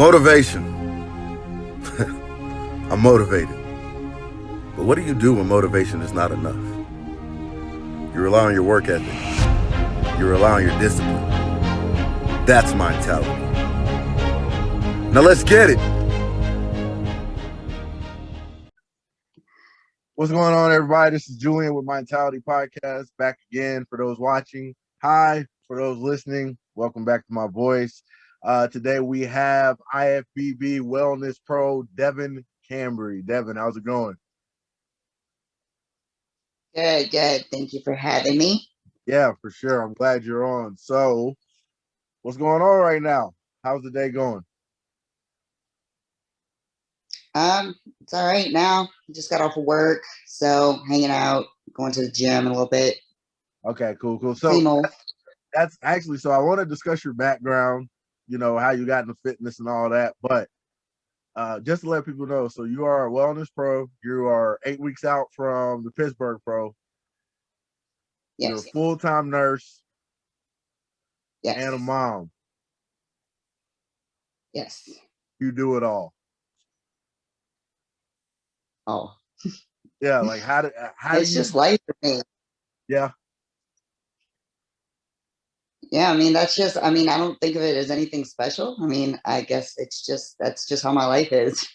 Motivation. I'm motivated. But what do you do when motivation is not enough? You rely on your work ethic. You rely on your discipline. That's my mentality. Now let's get it. What's going on, everybody? This is Julian with My Mentality Podcast, back again for those watching. Hi, for those listening. Welcome back to my voice. Today we have IFBB Wellness Pro, Devyn Cambre. Devyn, how's it going? Good. Thank you for having me. Yeah, for sure. I'm glad you're on. So, what's going on right now? How's the day going? It's all right now. Just got off of work, so hanging out, going to the gym a little bit. Okay, cool. Same old. That's actually, so I want to discuss your background, how you got into fitness and all that, but just to let people know, so you are a wellness pro. You are 8 weeks out from the Pittsburgh Pro. Yes. You're a full-time nurse. Yes. And a mom. Yes. You do it all. Oh. Yeah, like how it's just life for me. Yeah. Yeah, I mean, I don't think of it as anything special. I mean, I guess that's just how my life is.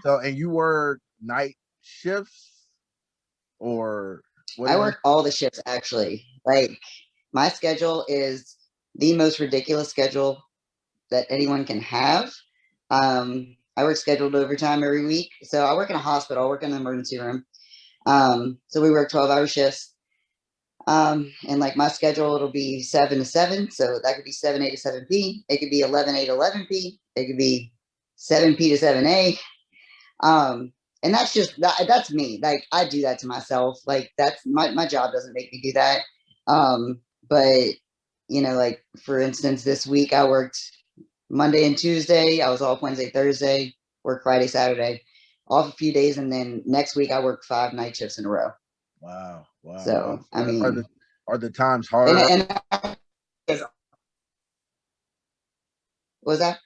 So, and you work night shifts or what? I work all the shifts, actually. Like, my schedule is the most ridiculous schedule that anyone can have. I work scheduled overtime every week. So I work in a hospital, I work in the emergency room. So we work 12-hour shifts. And like my schedule, it'll be 7 to 7. So that could be 7A to 7P. It could be 11A to 11P. It could be 7P to 7A. And that's me. Like, I do that to myself. Like, that's my job doesn't make me do that. But like, for instance, this week I worked Monday and Tuesday. I was off Wednesday, Thursday, work Friday, Saturday, off a few days. And then next week I work 5 night shifts in a row. Wow. So, I mean, are the times harder? What was that?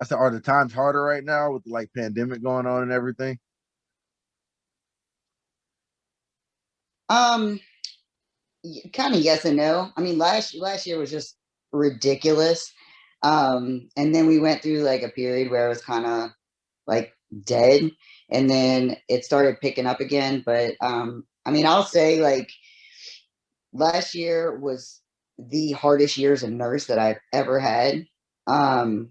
I said, are the times harder right now with like pandemic going on and everything? Kind of yes and no. I mean, last year was just ridiculous. And then we went through like a period where it was kind of like dead, and then it started picking up again. But I mean, I'll say, like, last year was the hardest year as a nurse that I've ever had. And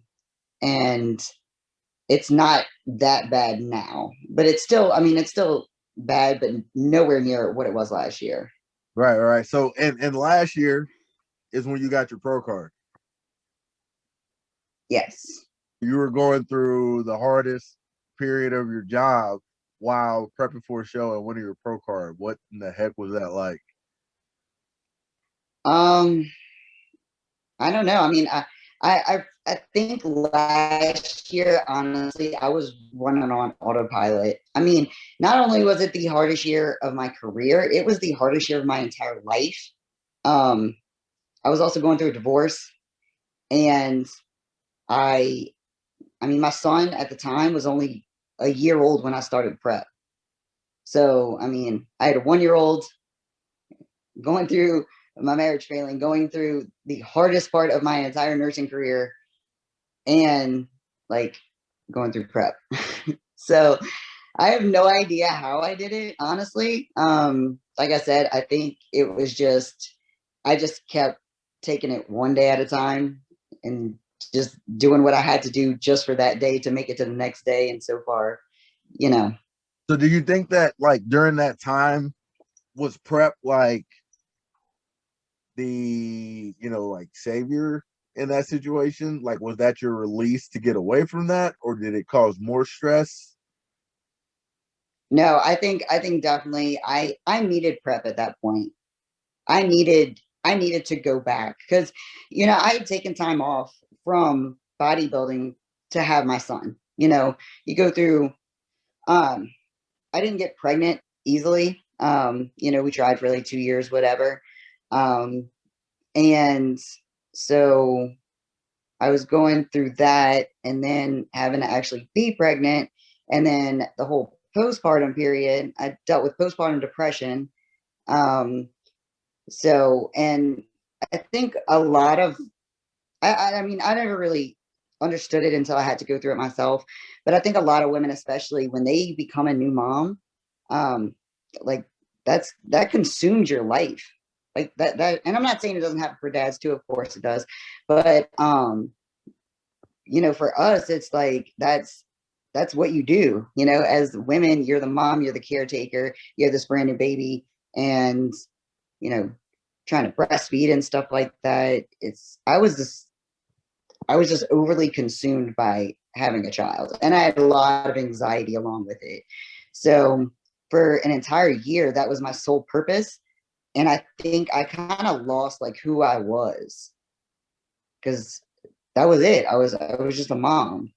it's not that bad now, but it's still bad, but nowhere near what it was last year. Right. So, and last year is when you got your pro card. Yes. You were going through the hardest period of your job while prepping for a show and winning your pro card. What in the heck was that like? I don't know. I mean, I think last year, honestly, I was running on autopilot. I mean, not only was it the hardest year of my career, it was the hardest year of my entire life. I was also going through a divorce, and I mean, my son at the time was only a year old when I started prep. So, I mean, I had a 1-year-old going through my marriage failing, going through the hardest part of my entire nursing career, and like going through prep. So I have no idea how I did it, honestly. Like I said, I think it was I just kept taking it one day at a time and just doing what I had to do just for that day to make it to the next day. And so far, So do you think that like during that time was prep like the, like savior in that situation? Like, was that your release to get away from that, or did it cause more stress? No, I think definitely I needed prep at that point. I needed to go back because, I had taken time off from bodybuilding to have my son. You go through, I didn't get pregnant easily. We tried for like 2 years, whatever. And so I was going through that and then having to actually be pregnant. And then the whole postpartum period, I dealt with postpartum depression. And I think a lot of, I mean, I never really understood it until I had to go through it myself. But I think a lot of women, especially when they become a new mom, um, like that consumes your life. Like that, and I'm not saying it doesn't happen for dads too, of course it does. But for us, it's like that's what you do. As women, you're the mom, you're the caretaker, you have this brand new baby, and you know, trying to breastfeed and stuff like that. I was just overly consumed by having a child, and I had a lot of anxiety along with it. So for an entire year, that was my sole purpose. And I think I kind of lost like who I was, because that was it. I was just a mom.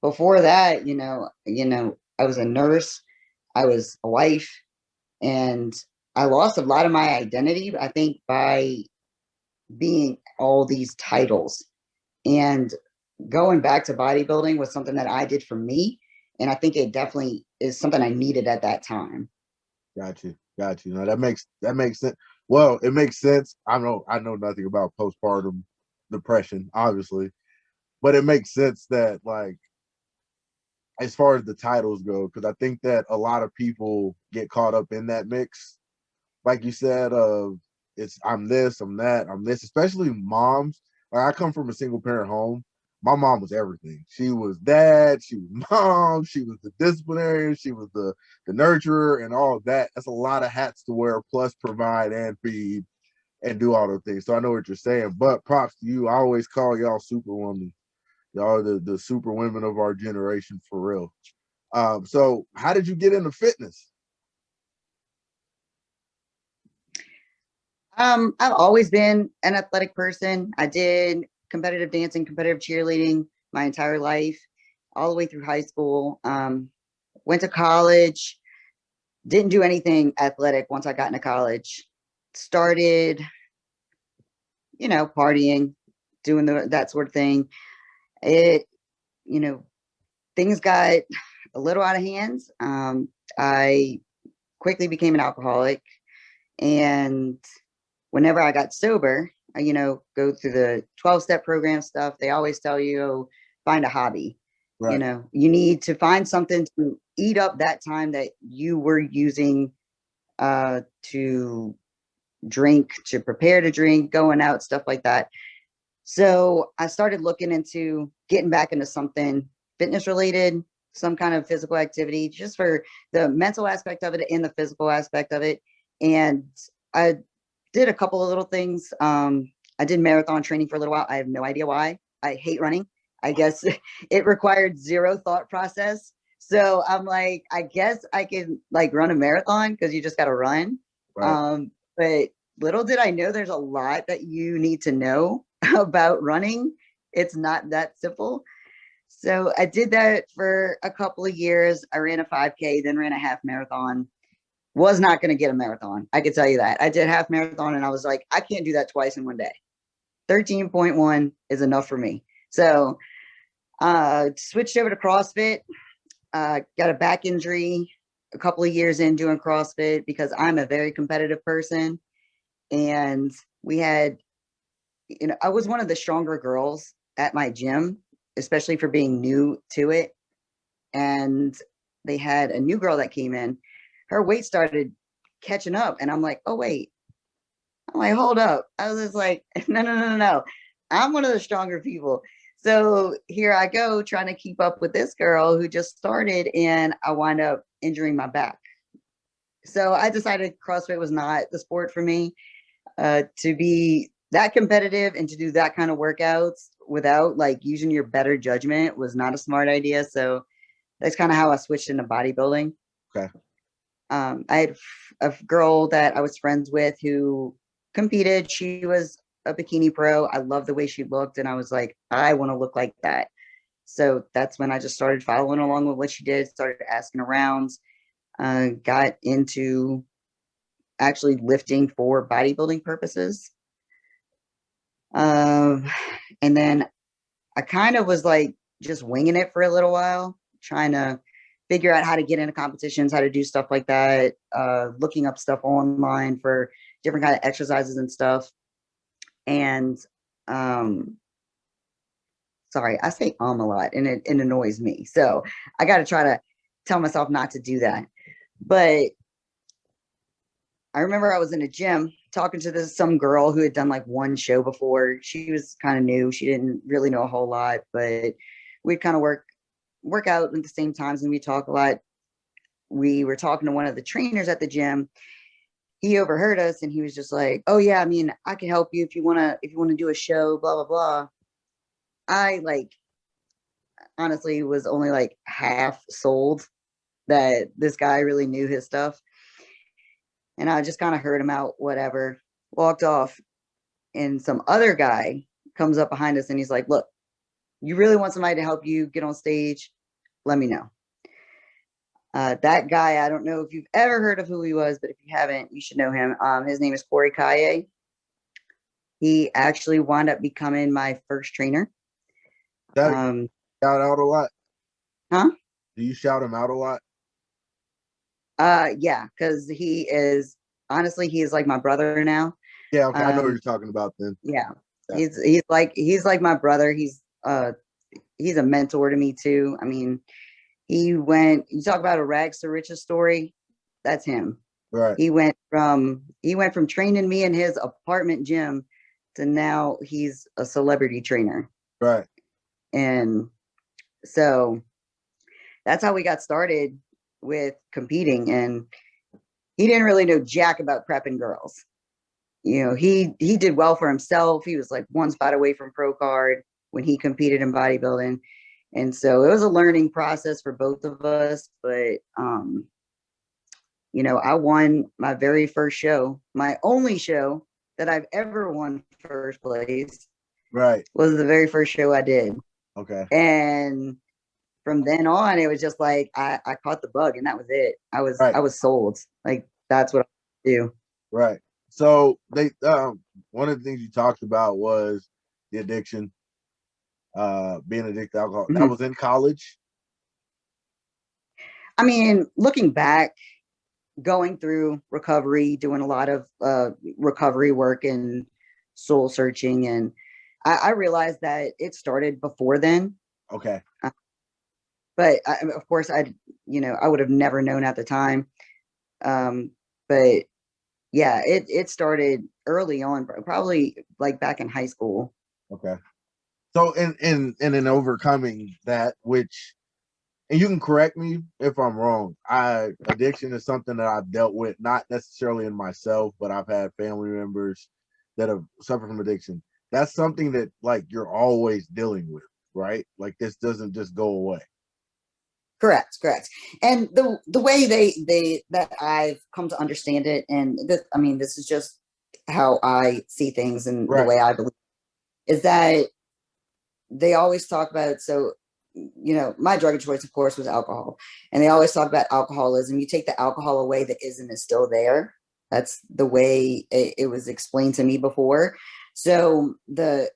Before that, I was a nurse, I was a wife, and I lost a lot of my identity, I think, by being all these titles. And going back to bodybuilding was something that I did for me. And I think it definitely is something I needed at that time. Got you. No, that makes sense. Well, it makes sense. I know nothing about postpartum depression, obviously, but it makes sense that, like, as far as the titles go, because I think that a lot of people get caught up in that mix, like you said, of it's I'm this, I'm that, I'm this, especially moms. Like, I come from a single parent home. My mom was everything. She was dad, she was mom, she was the disciplinarian, she was the nurturer, and all of that. That's a lot of hats to wear, plus provide and feed and do all those things. So I know what you're saying, but props to you. I always call y'all superwoman. Y'all are the super women of our generation, for real. So how did you get into fitness? I've always been an athletic person. I did competitive dancing, competitive cheerleading my entire life, all the way through high school. Went to college, didn't do anything athletic once I got into college. Started, partying, doing that sort of thing. It, things got a little out of hands. I quickly became an alcoholic, and whenever I got sober, I, go through the 12-step program stuff. They always tell you, oh, find a hobby. Right. You need to find something to eat up that time that you were using to drink, to prepare to drink, going out, stuff like that. So I started looking into getting back into something fitness related, some kind of physical activity, just for the mental aspect of it and the physical aspect of it. And I did a couple of little things. I did marathon training for a little while. I have no idea why. I hate running. I guess it required zero thought process. So I'm like, I guess I can like run a marathon because you just got to run. Right. But little did I know there's a lot that you need to know about running. It's not that simple. So I did that for a couple of years. I ran a 5K, then ran a half marathon. Was not going to get a marathon. I could tell you that. I did half marathon and I was like, I can't do that twice in one day. 13.1 is enough for me. So switched over to CrossFit. Got a back injury a couple of years in doing CrossFit because I'm a very competitive person. And we had, I was one of the stronger girls at my gym, especially for being new to it. And they had a new girl that came in. Her weight started catching up. And I'm like, oh, wait. I'm like, hold up. I was just like, no. I'm one of the stronger people. So here I go trying to keep up with this girl who just started, and I wind up injuring my back. So I decided CrossFit was not the sport for me. To be that competitive and to do that kind of workouts without like using your better judgment was not a smart idea. So that's kind of how I switched into bodybuilding. Okay. I had a girl that I was friends with who competed. She was a bikini pro. I loved the way she looked, and I was like, I want to look like that. So that's when I just started following along with what she did, started asking around, got into actually lifting for bodybuilding purposes. And then I kind of was like just winging it for a little while, trying to figure out how to get into competitions, how to do stuff like that, looking up stuff online for different kind of exercises and stuff. And sorry, I say a lot and it annoys me. So I got to try to tell myself not to do that. But I remember I was in a gym talking to some girl who had done like one show before. She was kind of new. She didn't really know a whole lot, but we'd kind of work out at the same times and we talk a lot. We were talking to one of the trainers at the gym. He overheard us and he was just like, "Oh yeah, I mean, I can help you if you want to do a show, blah blah blah." I like honestly was only like half sold that this guy really knew his stuff. And I just kind of heard him out, whatever, walked off. And some other guy comes up behind us and he's like, "Look, you really want somebody to help you get on stage? Let me know." That guy, I don't know if you've ever heard of who he was, but if you haven't, you should know him. His name is Corey Kaye. He actually wound up becoming my first trainer. That shout out a lot. Huh? Do you shout him out a lot? Yeah, because he is like my brother now. Yeah, okay. I know what you're talking about then. Yeah. He's like my brother. He's a mentor to me too. I mean, you talk about a rags to riches story, that's him. Right. He went from training me in his apartment gym to now he's a celebrity trainer. Right. And so that's how we got started with competing. And he didn't really know jack about prepping girls. You know, he did well for himself. He was like one spot away from pro card when he competed in bodybuilding. And so it was a learning process for both of us. But, you know, I won my very first show, my only show that I've ever won first place. Right. Was the very first show I did. Okay. And from then on, it was just like I caught the bug and that was it. I was sold. Like, that's what I do. Right. So they one of the things you talked about was the addiction, being addicted to alcohol. Mm-hmm. That was in college. I mean, looking back, going through recovery, doing a lot of recovery work and soul searching, and I realized that it started before then. Okay. But of course, I would have never known at the time. But yeah, it started early on, probably like back in high school. Okay. So in overcoming that, which, and you can correct me if I'm wrong, addiction is something that I've dealt with, not necessarily in myself, but I've had family members that have suffered from addiction. That's something that like you're always dealing with, right? Like this doesn't just go away. Correct. And the way they that I've come to understand it, and this is just how I see things and the way I believe, is that they always talk about, so, you know, my drug of choice, of course, was alcohol. And they always talk about alcoholism. You take the alcohol away, the ism is still there. That's the way it was explained to me before. So the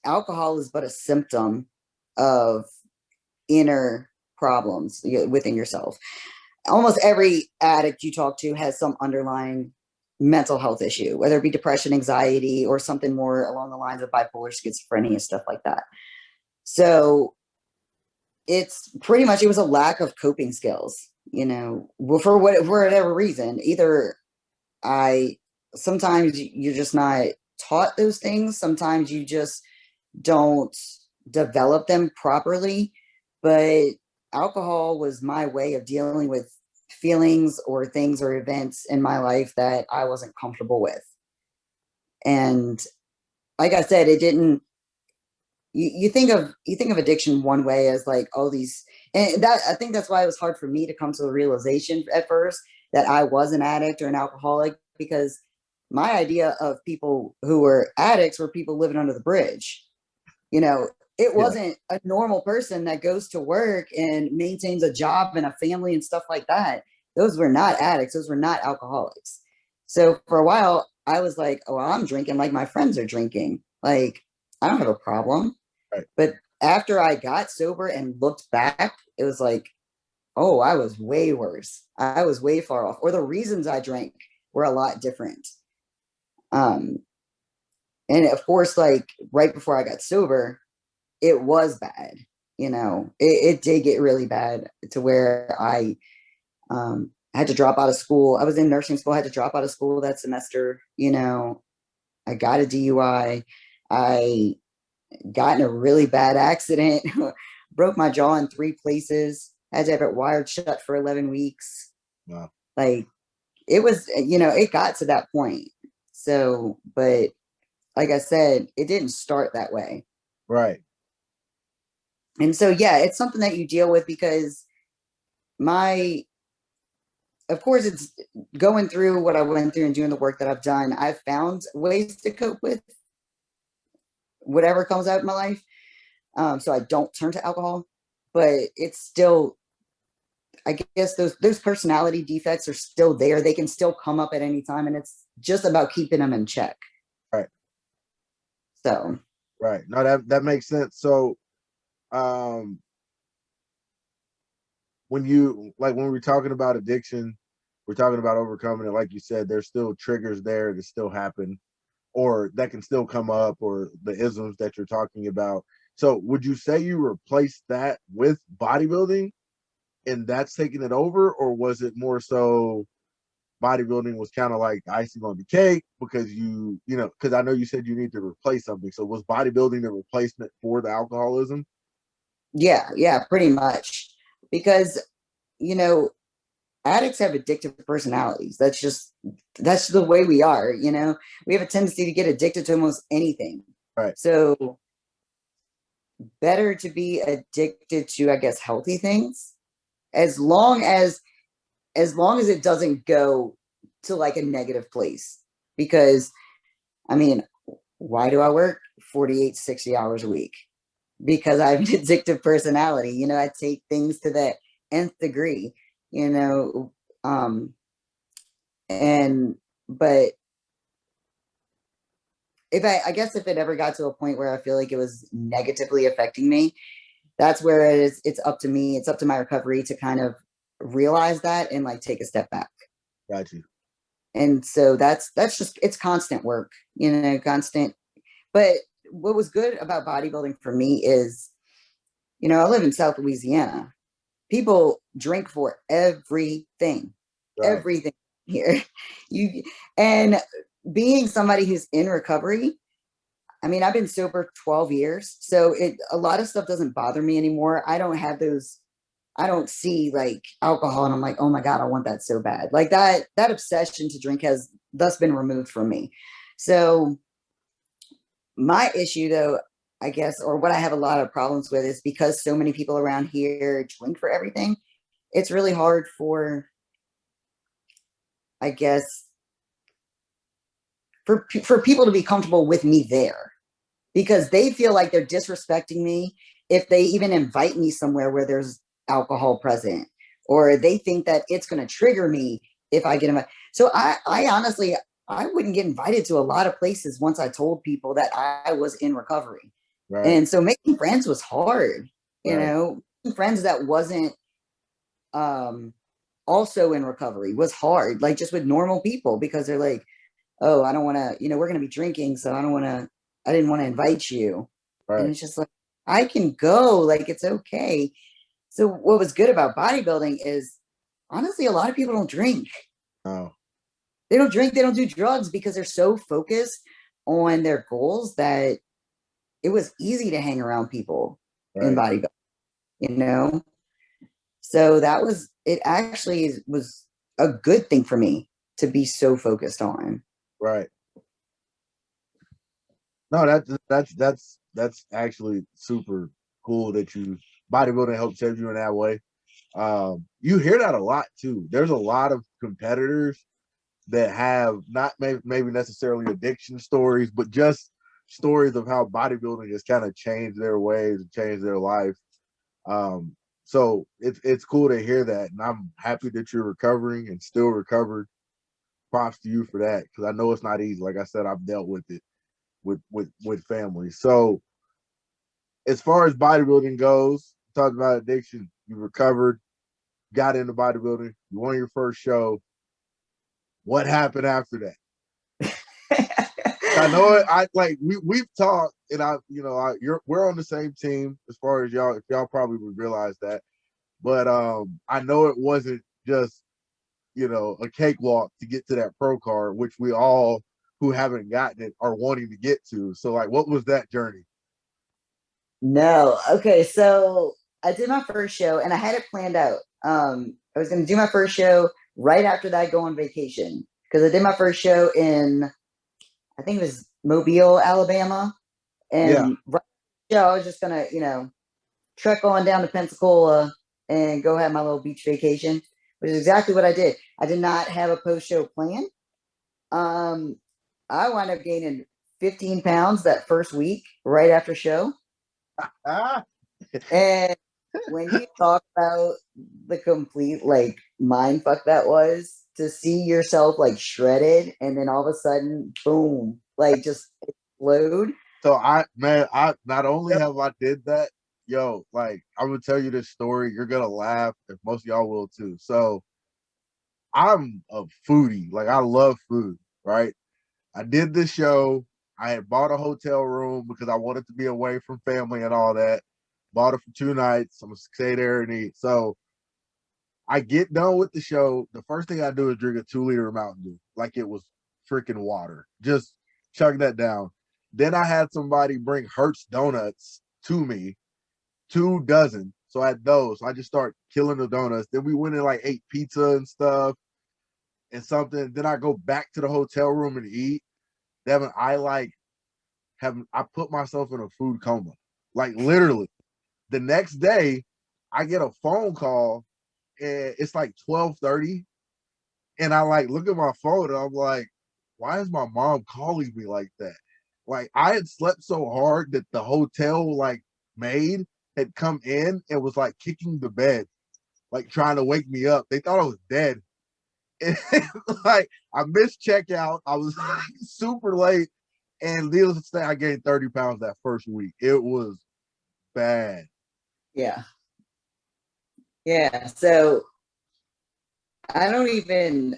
alcohol is but a symptom of inner problems within yourself. Almost every addict you talk to has some underlying mental health issue, whether it be depression, anxiety, or something more along the lines of bipolar, schizophrenia, stuff like that. So it's pretty much, it was a lack of coping skills, you know, for whatever reason. Either sometimes you're just not taught those things. Sometimes you just don't develop them properly. But alcohol was my way of dealing with feelings or things or events in my life that I wasn't comfortable with. And like I said, it didn't, you think of addiction one way as like all these, and that, I think that's why it was hard for me to come to the realization at first that I was an addict or an alcoholic, because my idea of people who were addicts were people living under the bridge. You know, it wasn't a normal person that goes to work and maintains a job and a family and stuff like that. Those were not addicts. Those were not alcoholics. So for a while, I was like, oh, I'm drinking like my friends are drinking. Like, I don't have a problem. Right. But after I got sober and looked back, it was like, oh, I was way worse. I was way far off, or the reasons I drank were a lot different. Um, and of course, like right before I got sober, it was bad. It did get really bad to where I had to drop out of school. I was in nursing school, I had to drop out of school that semester. I got a DUI. I got in a really bad accident, broke my jaw in 3 places, had to have it wired shut for 11 weeks. Wow. Like it was, it got to that point. So, but like I said, it didn't start that way. Right. And so, yeah, it's something that you deal with because of course, it's going through what I went through and doing the work that I've done. I've found ways to cope with whatever comes out of my life. So I don't turn to alcohol, but it's still, I guess those personality defects are still there. They can still come up at any time, and it's just about keeping them in check. Right. So. Right. No, that makes sense. So, when we're talking about addiction, we're talking about overcoming it. Like you said, there's still triggers there that still happen, or that can still come up, or the isms that you're talking about. So would you say you replaced that with bodybuilding and that's taking it over, or was it more so bodybuilding was kind of like icing on the cake because because I know you said you need to replace something. So was bodybuilding the replacement for the alcoholism? Yeah, pretty much. Because, addicts have addictive personalities. That's the way we are. We have a tendency to get addicted to almost anything. Right. So better to be addicted to, I guess, healthy things, as long as it doesn't go to like a negative place. Because I mean, why do I work 48, 60 hours a week? Because I have an addictive personality. I take things to that nth degree, but I guess if it ever got to a point where I feel like it was negatively affecting me, that's where it's up to me. It's up to my recovery to kind of realize that and like take a step back. Got you. And so that's just, it's constant work, constant. But what was good about bodybuilding for me is, I live in South Louisiana. People drink for everything, Right. everything here. And being somebody who's in recovery, I mean, I've been sober 12 years, so a lot of stuff doesn't bother me anymore. I don't see like alcohol and I'm like, oh my God, I want that so bad. Like that obsession to drink has thus been removed from me. So my issue though, I guess, or what I have a lot of problems with is because so many people around here drink for everything, it's really hard for, I guess, for people to be comfortable with me there, because they feel like they're disrespecting me if they even invite me somewhere where there's alcohol present, or they think that it's going to trigger me if I get invited. So I honestly, I wouldn't get invited to a lot of places once I told people that I was in recovery. Right. And so making friends was hard, Right. friends that wasn't also in recovery was hard, like just with normal people, because they're like, oh, I don't want to, we're going to be drinking, so I didn't want to invite you. Right. And it's just like, I can go, like, it's okay. So what was good about bodybuilding is, honestly, a lot of people don't drink. Oh. They don't drink, they don't do drugs because they're so focused on their goals that it was easy to hang around people in bodybuilding, So it actually was a good thing for me to be so focused on. Right. No, that's actually super cool that bodybuilding helps save you in that way. You hear that a lot too. There's a lot of competitors that have not maybe necessarily addiction stories, but just stories of how bodybuilding has kind of changed their ways and changed their life. So it's cool to hear that, and I'm happy that you're recovering and still recovered. Props to you for that, because I know it's not easy. Like I said, I've dealt with it with family. So as far as bodybuilding goes, talked about addiction. You recovered, got into bodybuilding. You won your first show. What happened after that? I know it. I like we've talked, and we're on the same team as far as y'all. If y'all probably would realize that, but I know it wasn't just a cakewalk to get to that pro card, which we all who haven't gotten it are wanting to get to. So, like, what was that journey? No. Okay. So I did my first show and I had it planned out. I was going to do my first show right after that, go on vacation because I did my first show in, I think it was Mobile, Alabama. And right show, I was just going to, trek on down to Pensacola and go have my little beach vacation, which is exactly what I did. I did not have a post show plan. I wound up gaining 15 pounds that first week right after show. And when you talk about the complete like mind fuck that was to see yourself like shredded and then all of a sudden, boom, like just explode. So I not only have I did that, like I'm gonna tell you this story. You're gonna laugh, if most of y'all will too. So I'm a foodie, like I love food, right? I did this show. I had bought a hotel room because I wanted to be away from family and all that. Bought it for 2 nights. I'm gonna stay there and eat. So I get done with the show. The first thing I do is drink a 2-liter Mountain Dew, like it was freaking water. Just chug that down. Then I had somebody bring Hertz donuts to me, 2 dozen. So I had those. So I just start killing the donuts. Then we went and like ate pizza and stuff and something. Then I go back to the hotel room and eat. Devyn, I put myself in a food coma. Like literally. The next day, I get a phone call and it's like 12:30. And I like look at my phone and I'm like, why is my mom calling me like that? Like I had slept so hard that the hotel like maid had come in and was like kicking the bed, like trying to wake me up. They thought I was dead. And like I missed checkout. I was like, super late. And needless to say, I gained 30 pounds that first week. It was bad. Yeah. Yeah. So I don't even,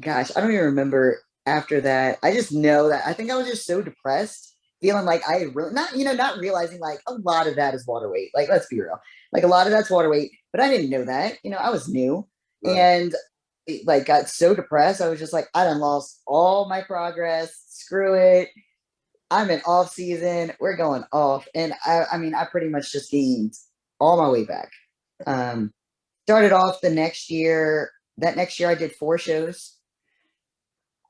gosh, I don't even remember after that. I just know that I think I was just so depressed, feeling like I really not realizing like a lot of that is water weight. Like, let's be real. Like a lot of that's water weight, but I didn't know that. I was new and it, like got so depressed. I was just like, I done lost all my progress. Screw it. I'm in off season. We're going off. And I mean, I pretty much just gained all my weight back. Started off the next year. That next year, I did 4 shows.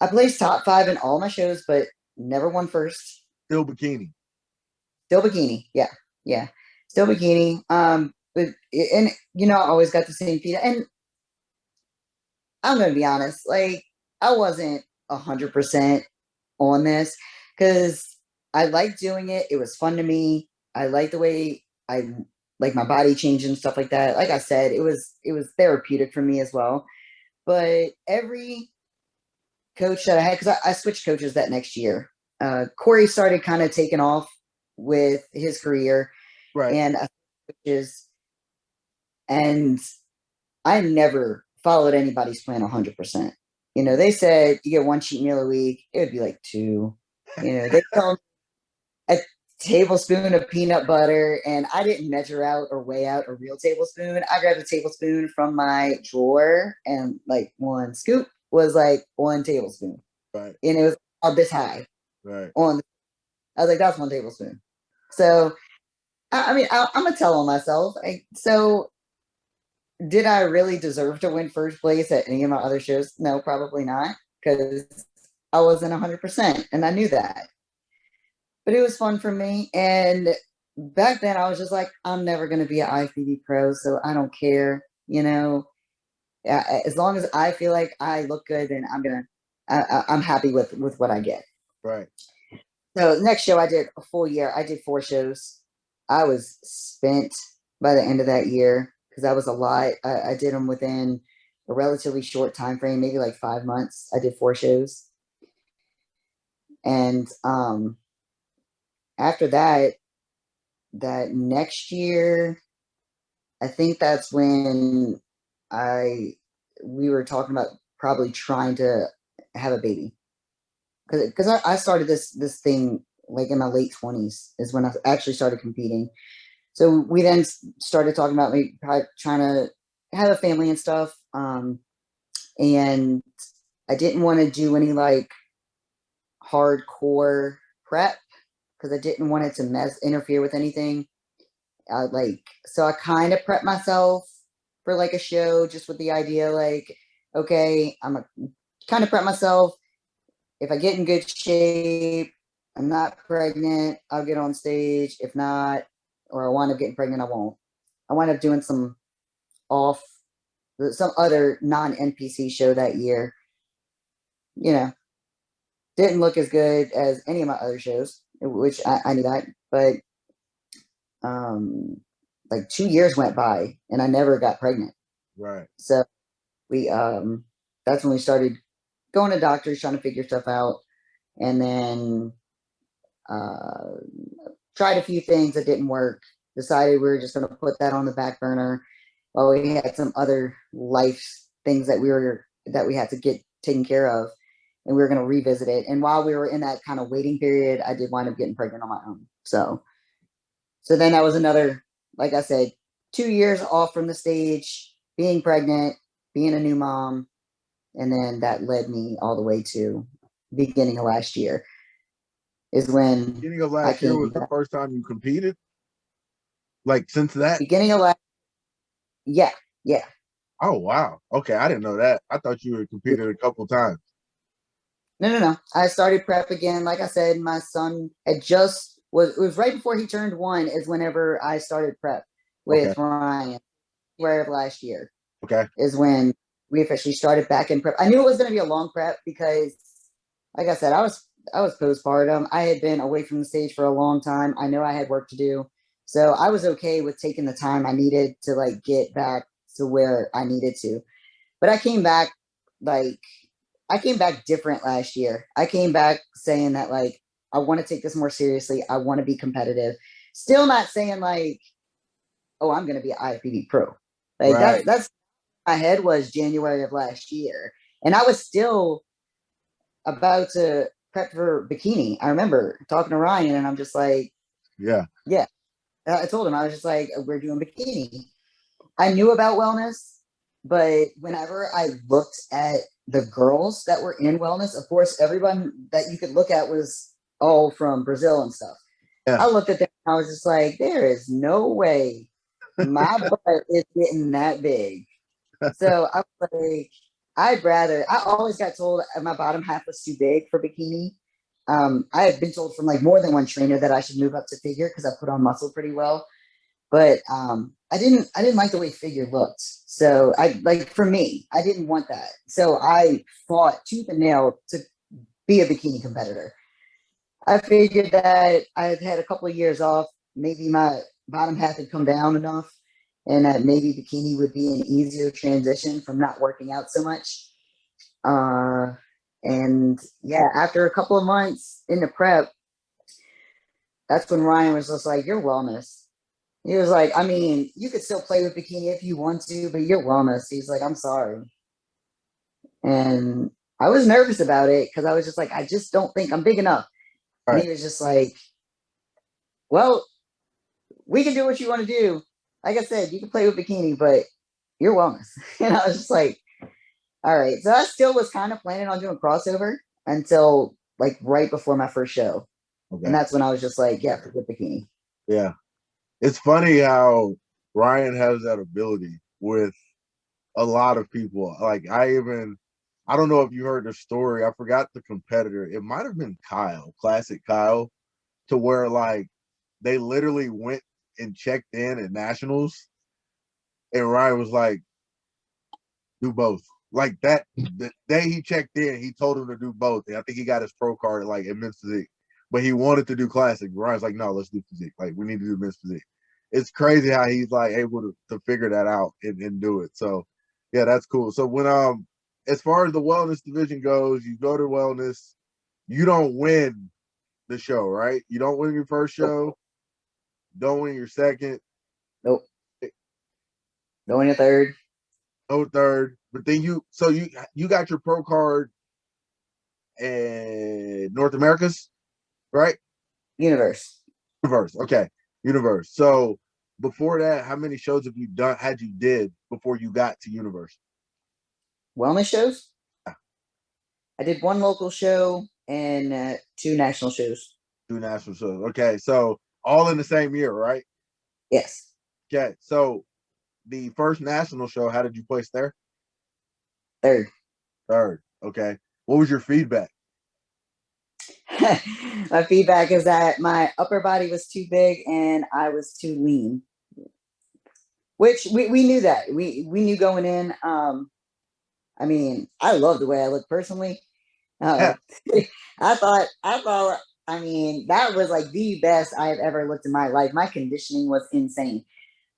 I placed top 5 in all my shows, but never won first. Still bikini. Still bikini. Yeah. Yeah. Still bikini. But, and, I always got the same feed. And I'm going to be honest, like, I wasn't 100% on this because I liked doing it. It was fun to me. I liked the way I like my body change and stuff like that. Like I said, it was therapeutic for me as well. But every coach that I had, because I switched coaches that next year. Corey started kind of taking off with his career, right? And coaches, and I never followed anybody's plan 100%. They said you get 1 cheat meal a week. It would be like 2. They told me a tablespoon of peanut butter, and I didn't measure out or weigh out a real tablespoon. I grabbed a tablespoon from my drawer, and like 1 scoop was like 1 tablespoon. Right. And it was all this high. Right. I was like, that's 1 tablespoon. So, I mean, I'm going to tell on myself. So, did I really deserve to win first place at any of my other shows? No, probably not, because I wasn't 100%, and I knew that. But it was fun for me. And back then, I was just like, I'm never going to be an IFBB pro, so I don't care. As long as I feel like I look good, then I'm happy with what I get. Right. So next show, I did a full year. I did 4 shows. I was spent by the end of that year because that was a lot. I did them within a relatively short time frame, maybe like 5 months. I did 4 shows. And after that, that next year, I think that's when we were talking about probably trying to have a baby. Because I started this thing like in my late 20s is when I actually started competing. So we then started talking about maybe trying to have a family and stuff. And I didn't want to do any like hardcore prep because I didn't want it to interfere with anything. So I kind of prepped myself for like a show just with the idea like, okay, I'm a kind of prep myself. If I get in good shape, I'm not pregnant, I'll get on stage. If not, or I wind up getting pregnant, I won't. I wind up doing some other non-NPC show that year. You know, didn't look as good as any of my other shows, which I knew that. But like 2 years went by and I never got pregnant. Right. So we that's when we started going to doctors trying to figure stuff out, and then tried a few things that didn't work. Decided we were just going to put that on the back burner while we had some other life things that we had to get taken care of, and we were going to revisit it. And while we were in that kind of waiting period, I did wind up getting pregnant on my own. So then that was another, like I said, 2 years off from the stage, being pregnant, being a new mom, and then that led me all the way to beginning of last year. Is when beginning of last year was the first time you competed? Like since that? Beginning of last, yeah. Oh wow. Okay, I didn't know that. I thought you had competed a couple times. No. I started prep again. Like I said, my son had it was right before he turned 1 is whenever I started prep with Ryan, February of last year. Okay. Is when we officially started back in prep. I knew it was going to be a long prep because, like I said, I was postpartum. I had been away from the stage for a long time. I know I had work to do. So I was okay with taking the time I needed to like get back to where I needed to. But I came back different last year. I came back saying that like I want to take this more seriously. I want to be competitive. Still not saying like, oh, I'm going to be an IFBB pro. Like right. that's my head was January of last year, and I was still about to prep for bikini. I remember talking to Ryan, and I'm just like, yeah. I told him, I was just like, we're doing bikini. I knew about wellness, but whenever I looked at the girls that were in wellness, of course, everyone that you could look at was all from Brazil and stuff. Yeah. I looked at them and I was just like, there is no way my butt is getting that big. So I was like, I always got told my bottom half was too big for bikini. I had been told from like more than one trainer that I should move up to figure because I put on muscle pretty well. But I didn't like the way figure looked. So for me, I didn't want that. So I fought tooth and nail to be a bikini competitor. I figured that I had a couple of years off. Maybe my bottom half had come down enough, and that maybe bikini would be an easier transition from not working out so much. And yeah, after a couple of months in the prep, that's when Ryan was just like, "Your wellness." He was like, I mean, you could still play with bikini if you want to, but your wellness. He's like, I'm sorry. And I was nervous about it because I was just like, I just don't think I'm big enough. Right. And he was just like, well, we can do what you want to do. Like I said, you can play with bikini, but your wellness. And I was just like, all right. So I still was kind of planning on doing crossover until like right before my first show. Okay. And that's when I was just like, yeah, forget bikini. Yeah. It's funny how Ryan has that ability with a lot of people. Like I don't know if you heard the story. I forgot the competitor. It might have been Kyle, classic Kyle, to where like they literally went and checked in at nationals, and Ryan was like, "Do both." Like that, the day he checked in, he told him to do both. And I think he got his pro card like in men's physique, but he wanted to do classic. Ryan's like, "No, let's do physique. Like we need to do men's physique." It's crazy how he's like able to figure that out and do it. So yeah, that's cool. So when as far as the wellness division goes, you go to wellness, you don't win the show, right? You don't win your first show. Don't win your second. Nope. Going to third. No third. But then you got your pro card in North America's, right? Universe. Universe. Okay. Universe. So before that, how many shows have you did before you got to Universe? Wellness shows? I did one local show and 2 national shows. 2 national shows. Okay. So all in the same year, right? Yes. Okay. So the first national show, how did you place there? Third. Third. Okay. What was your feedback? My feedback is that my upper body was too big and I was too lean, which we knew that. We knew going in. I mean, I love the way I look personally. Yeah. I thought, I mean, that was like the best I have ever looked in my life. My conditioning was insane.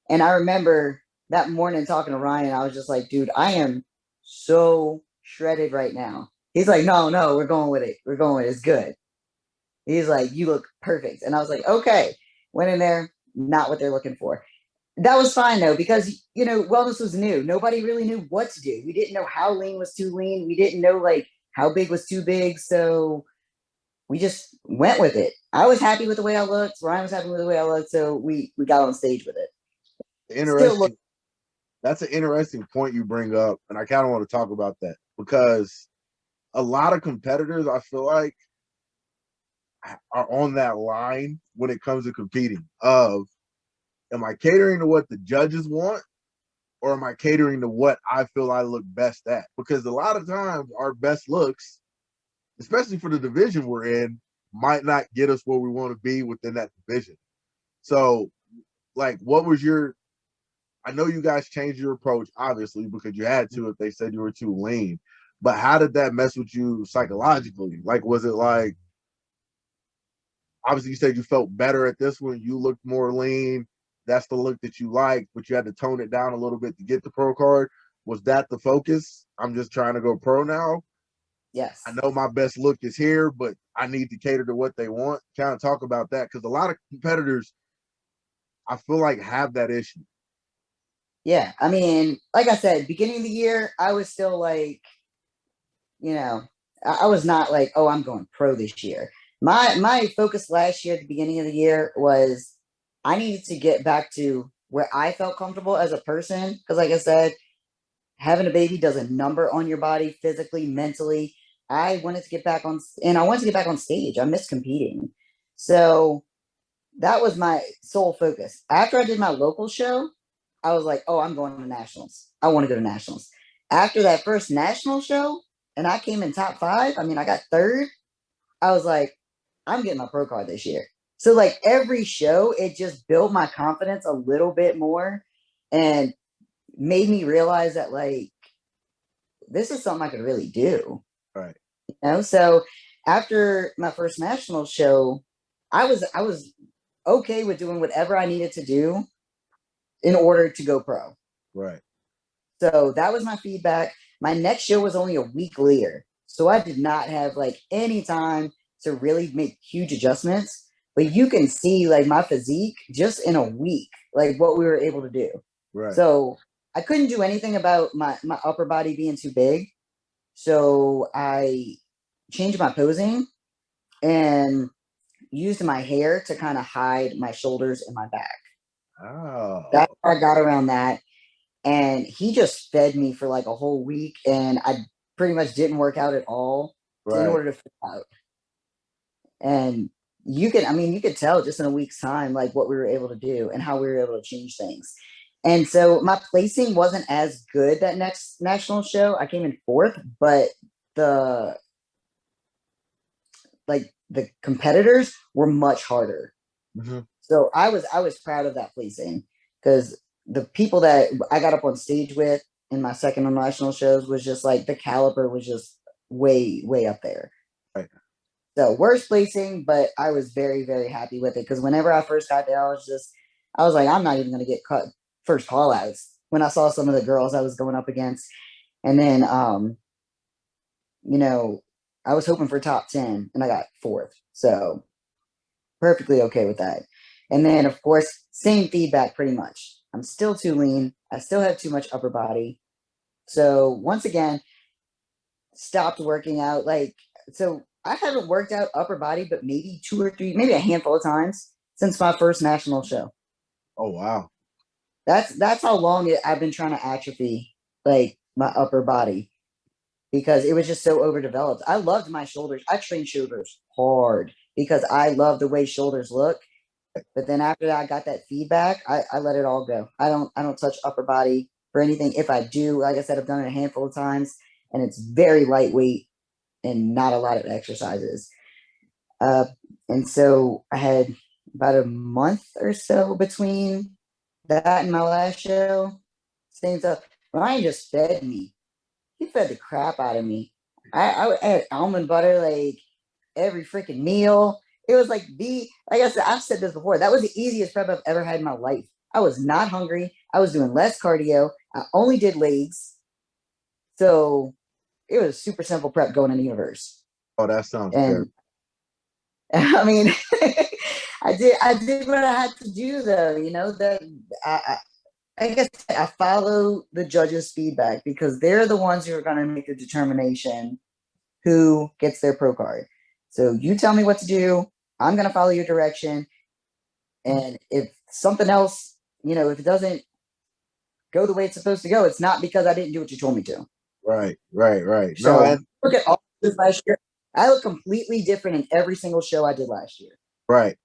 And I remember that morning talking to Ryan, I was just like, dude, I am so shredded right now. He's like, no, we're going with it. We're going with it. It's good. He's like, you look perfect. And I was like, okay. Went in there, not what they're looking for. That was fine though, because wellness was new. Nobody really knew what to do. We didn't know how lean was too lean. We didn't know like how big was too big. So we just went with it. I was happy with the way I looked. Ryan was happy with the way I looked. So we got on stage with it. Interesting. That's an interesting point you bring up. And I kind of want to talk about that because a lot of competitors, I feel like, are on that line when it comes to competing of, am I catering to what the judges want or am I catering to what I feel I look best at? Because a lot of times our best looks, especially for the division we're in, might not get us where we want to be within that division. So, like, what was I know you guys changed your approach, obviously, because you had to if they said you were too lean. But how did that mess with you psychologically? Like, was it like, obviously you said you felt better at this one, you looked more lean, that's the look that you liked, but you had to tone it down a little bit to get the pro card. Was that the focus? I'm just trying to go pro now. Yes. I know my best look is here, but I need to cater to what they want. Kind of talk about that because a lot of competitors, I feel like, have that issue. Yeah. I mean, like I said, beginning of the year, I was still like, I was not like, oh, I'm going pro this year. My focus last year at the beginning of the year was I needed to get back to where I felt comfortable as a person. Because like I said, having a baby does a number on your body physically, mentally. I wanted to get back on, and I wanted to get back on stage. I miss competing. So that was my sole focus. After I did my local show, I was like, oh, I'm going to nationals. I want to go to nationals. After that first national show, and I came in top 5, I mean, I got third. I was like, I'm getting my pro card this year. So like every show, it just built my confidence a little bit more and made me realize that like, this is something I could really do. Right. So after my first national show, I was okay with doing whatever I needed to do in order to go pro. Right. So that was my feedback. My next show was only a week later. So I did not have like any time to really make huge adjustments. But you can see like my physique just in a week, like what we were able to do. Right. So I couldn't do anything about my upper body being too big. So I changed my posing and used my hair to kind of hide my shoulders and my back. Oh. That's how I got around that. And he just fed me for like a whole week. And I pretty much didn't work out at all in order to fit out. And you could tell just in a week's time, like what we were able to do and how we were able to change things. And so my placing wasn't as good that next national show. I came in 4th, but the competitors were much harder. Mm-hmm. So I was proud of that placing because the people that I got up on stage with in my second national shows was just like the caliber was just way, way up there. Right. So worst placing, but I was very, very happy with it because whenever I first got there, I was like, I'm not even going to get cut first call outs when I saw some of the girls I was going up against. And then, I was hoping for top 10 and I got 4th. So perfectly okay with that. And then, of course, same feedback pretty much. I'm still too lean. I still have too much upper body. So once again, stopped working out. So I haven't worked out upper body, but maybe 2 or 3, maybe a handful of times since my first national show. Oh, wow. That's how long I've been trying to atrophy like my upper body because it was just so overdeveloped. I loved my shoulders. I trained shoulders hard because I love the way shoulders look. But then after that, I got that feedback. I let it all go. I don't touch upper body for anything. If I do, like I said, I've done it a handful of times, and it's very lightweight and not a lot of exercises. And so I had about a month or so between that and my last show. Same stuff. Ryan just fed me. He fed the crap out of me. I had almond butter like every freaking meal. It was like like I said, I've said this before. That was the easiest prep I've ever had in my life. I was not hungry. I was doing less cardio. I only did legs. So it was super simple prep going in the universe. Oh, that sounds And I mean, I did what I had to do though, that I guess I follow the judges' feedback because they're the ones who are going to make the determination who gets their pro card. So you tell me what to do. I'm going to follow your direction. And if something else, if it doesn't go the way it's supposed to go, it's not because I didn't do what you told me to. Right. So look at all this last year. I look completely different in every single show I did last year. Right.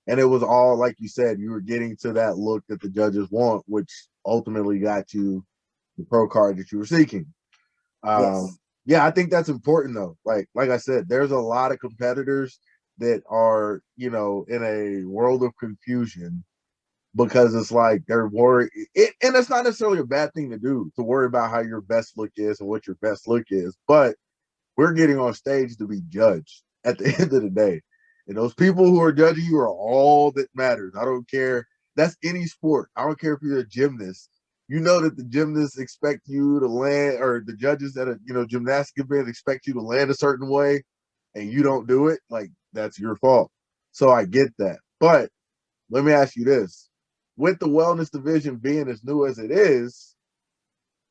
And it was all, like you said, you were getting to that look that the judges want, which ultimately got you the pro card that you were seeking. Yes. Yeah, I think that's important though. Like I said, there's a lot of competitors that are, in a world of confusion because it's like they're worried. And it's not necessarily a bad thing to do, to worry about how your best look is and what your best look is. But we're getting on stage to be judged at the end of the day. And those people who are judging you are all that matters. I don't care. That's any sport. I don't care if you're a gymnast. You know that the gymnasts expect you to land, or the judges at a gymnastic event expect you to land a certain way, and you don't do it. Like, that's your fault. So I get that. But let me ask you this: with the wellness division being as new as it is,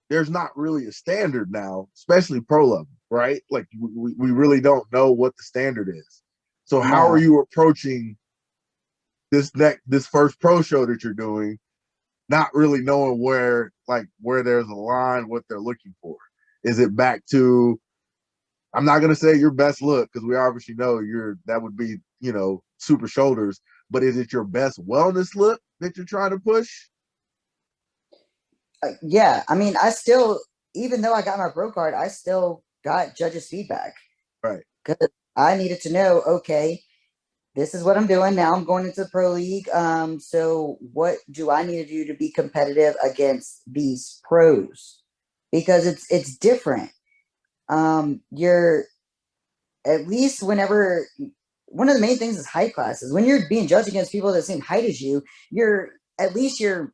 there's not really a standard now, especially pro level, right? Like we really don't know what the standard is. So how are you approaching this first pro show that you're doing, not really knowing where there's a line, what they're looking for? Is it back to, I'm not gonna say your best look because we obviously know that would be super shoulders, but is it your best wellness look that you're trying to push? Yeah, I mean, I still, even though I got my pro card, I still got judges' feedback. Right. Because I needed to know, okay, this is what I'm doing. Now I'm going into the pro league. So what do I need to do to be competitive against these pros? Because it's different. You're at least whenever one of the main things is height classes. When you're being judged against people the same height as you, at least your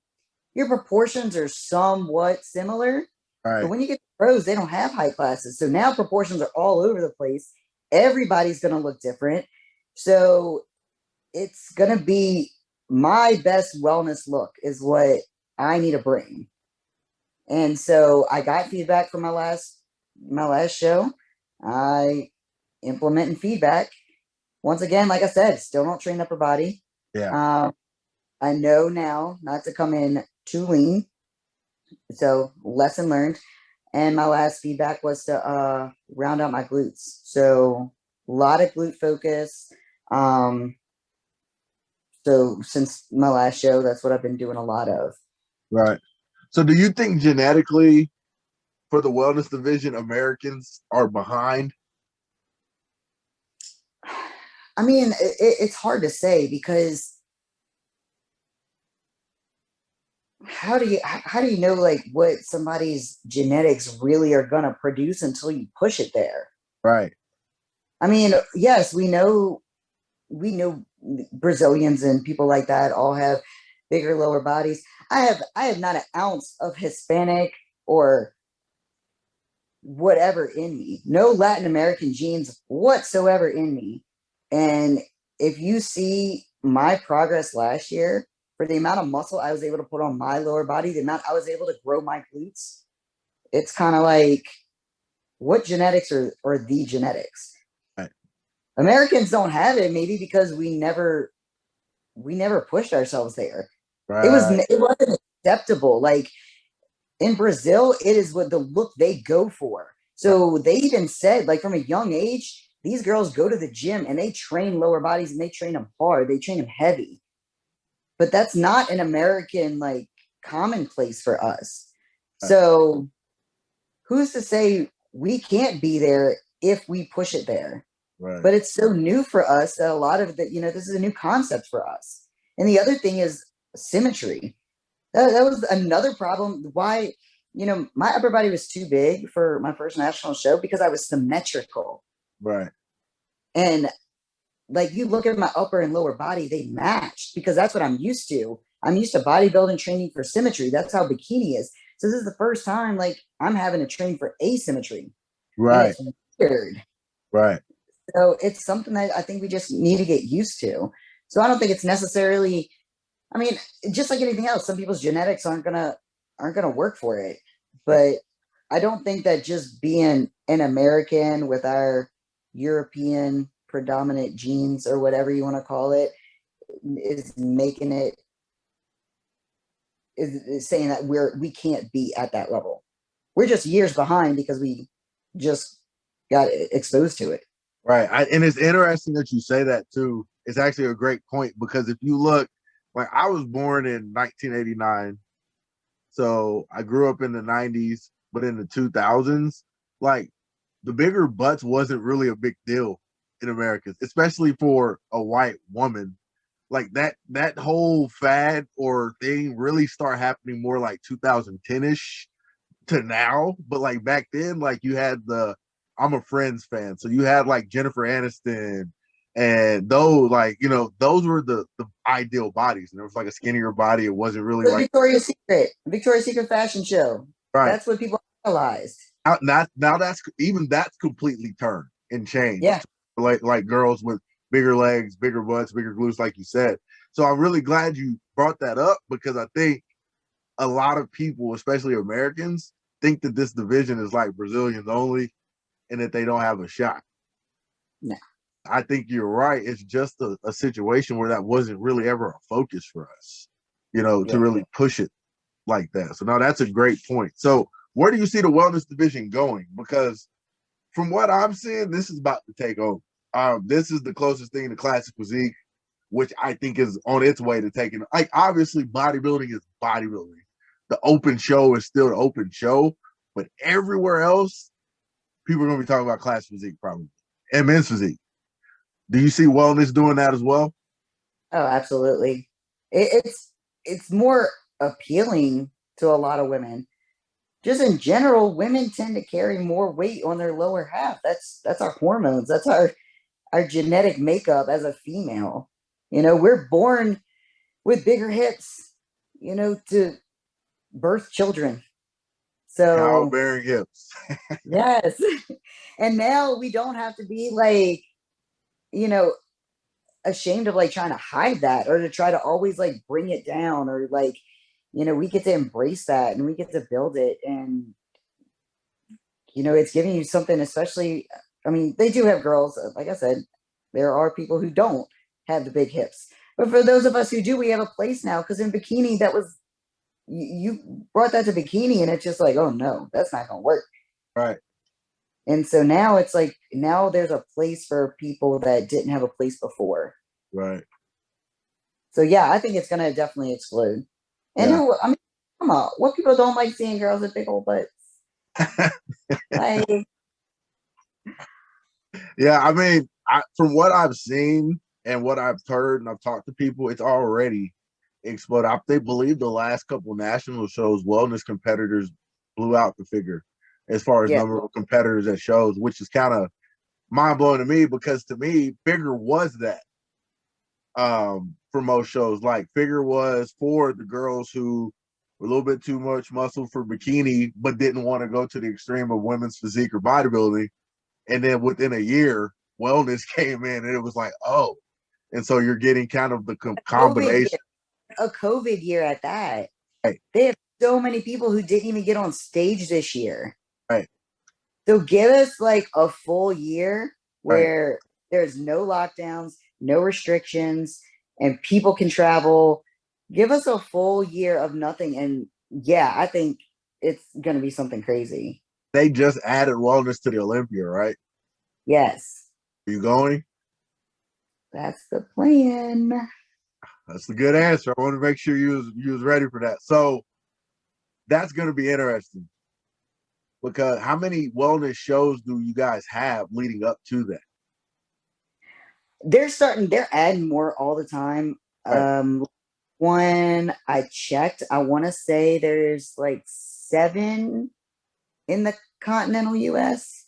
proportions are somewhat similar. Right. But when you get to pros, they don't have height classes. So now proportions are all over the place. Everybody's going to look different. So it's going to be my best wellness look is what I need to bring. And so I got feedback from my last show. I implementing feedback. Once again, like I said, still don't train upper body. Yeah. I know now not to come in too lean. So lesson learned. And my last feedback was to round out my glutes. So a lot of glute focus. So since my last show, that's what I've been doing a lot of. Right. So do you think genetically for the wellness division, Americans are behind? I mean, it's hard to say because how do you know like what somebody's genetics really are going to produce until you push it there? Right. I mean, yes, we know Brazilians and people like that all have bigger lower bodies. I have not an ounce of Hispanic or whatever in me. No Latin American genes whatsoever in me. And if you see my progress last year for the amount of muscle I was able to put on my lower body, the amount I was able to grow my glutes. It's kind of like, what genetics are the genetics? Right. Americans don't have it, maybe because we never pushed ourselves there. Right. It wasn't acceptable. Like in Brazil, it is what the look they go for. So they even said, like from a young age, these girls go to the gym and they train lower bodies and they train them hard. They train them heavy. But that's not an American like commonplace for us. So who's to say we can't be there if we push it there? Right. But it's so new for us that a lot of the, this is a new concept for us. And the other thing is symmetry. That was another problem. Why, my upper body was too big for my first national show because I was symmetrical. Right. And like you look at my upper and lower body, they matched because that's what I'm used to. I'm used to bodybuilding training for symmetry. That's how bikini is. So this is the first time like I'm having to train for asymmetry. Right. And it's weird. Right. So it's something that I think we just need to get used to. So I don't think it's necessarily, I mean, just like anything else, some people's genetics aren't gonna work for it. But I don't think that just being an American with our European predominant genes or whatever you want to call it is making it is saying that we can't be at that level. We're just years behind because we just got exposed to it. Right. And it's interesting that you say that too. It's actually a great point because if you look, like I was born in 1989. So I grew up in the 90s, but in the 2000s, like the bigger butts wasn't really a big deal in America, especially for a white woman. Like that whole fad or thing really start happening more like 2010-ish to now. But like back then, like you had I'm a Friends fan. So you had like Jennifer Aniston and those like, those were the ideal bodies. And there was like a skinnier body. It wasn't really the like Victoria's Secret fashion show. Right. That's what people realized. Now that's completely turned and changed. Yeah. Like girls with bigger legs, bigger butts, bigger glutes, like you said. So I'm really glad you brought that up because I think a lot of people, especially Americans, think that this division is like Brazilians only and that they don't have a shot. No. I think you're right. It's just a situation where that wasn't really ever a focus for us, to really push it like that. So now that's a great point. So where do you see the wellness division going? Because from what I'm seeing, this is about to take over. This is the closest thing to classic physique, which I think is on its way to taking. Like obviously, bodybuilding is bodybuilding. The open show is still the open show, but everywhere else, people are going to be talking about classic physique probably and men's physique. Do you see wellness doing that as well? Oh, absolutely. It's more appealing to a lot of women. Just in general, women tend to carry more weight on their lower half. That's our hormones. That's our genetic makeup as a female. We're born with bigger hips, to birth children. So childbearing hips. yes. And now we don't have to be like, ashamed of like trying to hide that or to try to always like bring it down or like, we get to embrace that and we get to build it. And, it's giving you something, especially, I mean, they do have girls, like I said, there are people who don't have the big hips. But for those of us who do, we have a place now because in bikini, that was, you brought that to bikini and it's just like, oh no, that's not going to work. Right. And so now it's like, now there's a place for people that didn't have a place before. Right. So yeah, I think it's going to definitely explode. And come on, what people don't like seeing girls with big old butts? Like, yeah, I mean, from what I've seen and what I've heard and I've talked to people, it's already exploded. They believe the last couple of national shows, wellness competitors blew out the figure as far as number of competitors at shows, which is kind of mind blowing to me because to me, figure was that for most shows. Like figure was for the girls who were a little bit too much muscle for bikini, but didn't want to go to the extreme of women's physique or bodybuilding. And then within a year, wellness came in and it was like, oh, and so you're getting kind of the COVID year, combination. a COVID year at that. Right. They have so many people who didn't even get on stage this year. Right. So give us like a full year Right. where there's no lockdowns, no restrictions, and people can travel. Give us a full year of nothing. And yeah, I think it's going to be something crazy. They just added wellness to the Olympia, right? Yes. Are you going? That's the plan. That's a good answer. I want to make sure you was ready for that. So that's going to be interesting because how many wellness shows do you guys have leading up to that? They're adding more all the time. Right. When I checked, I want to say there's like 7 in the continental US.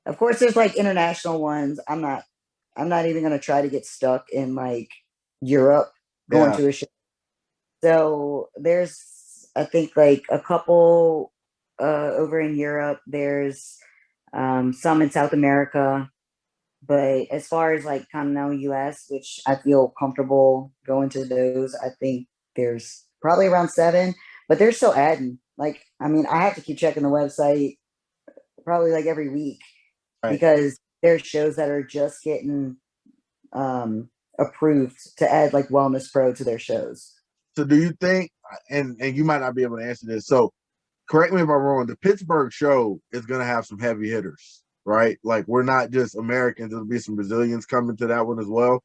Of course, there's like international ones. I'm not even gonna try to get stuck in like Europe going Yeah. to a show. So there's I think like a couple over in Europe. There's some in South America. But as far as like continental US, which I feel comfortable going to those, I think there's probably around 7, but they're still adding. Like, I mean, I have to keep checking the website probably like every week Right. because there's shows that are just getting approved to add like Wellness Pro to their shows. So do you think, and you might not be able to answer this, so correct me if I'm wrong, the Pittsburgh show is going to have some heavy hitters, right? Like we're not just Americans, there'll be some Brazilians coming to that one as well.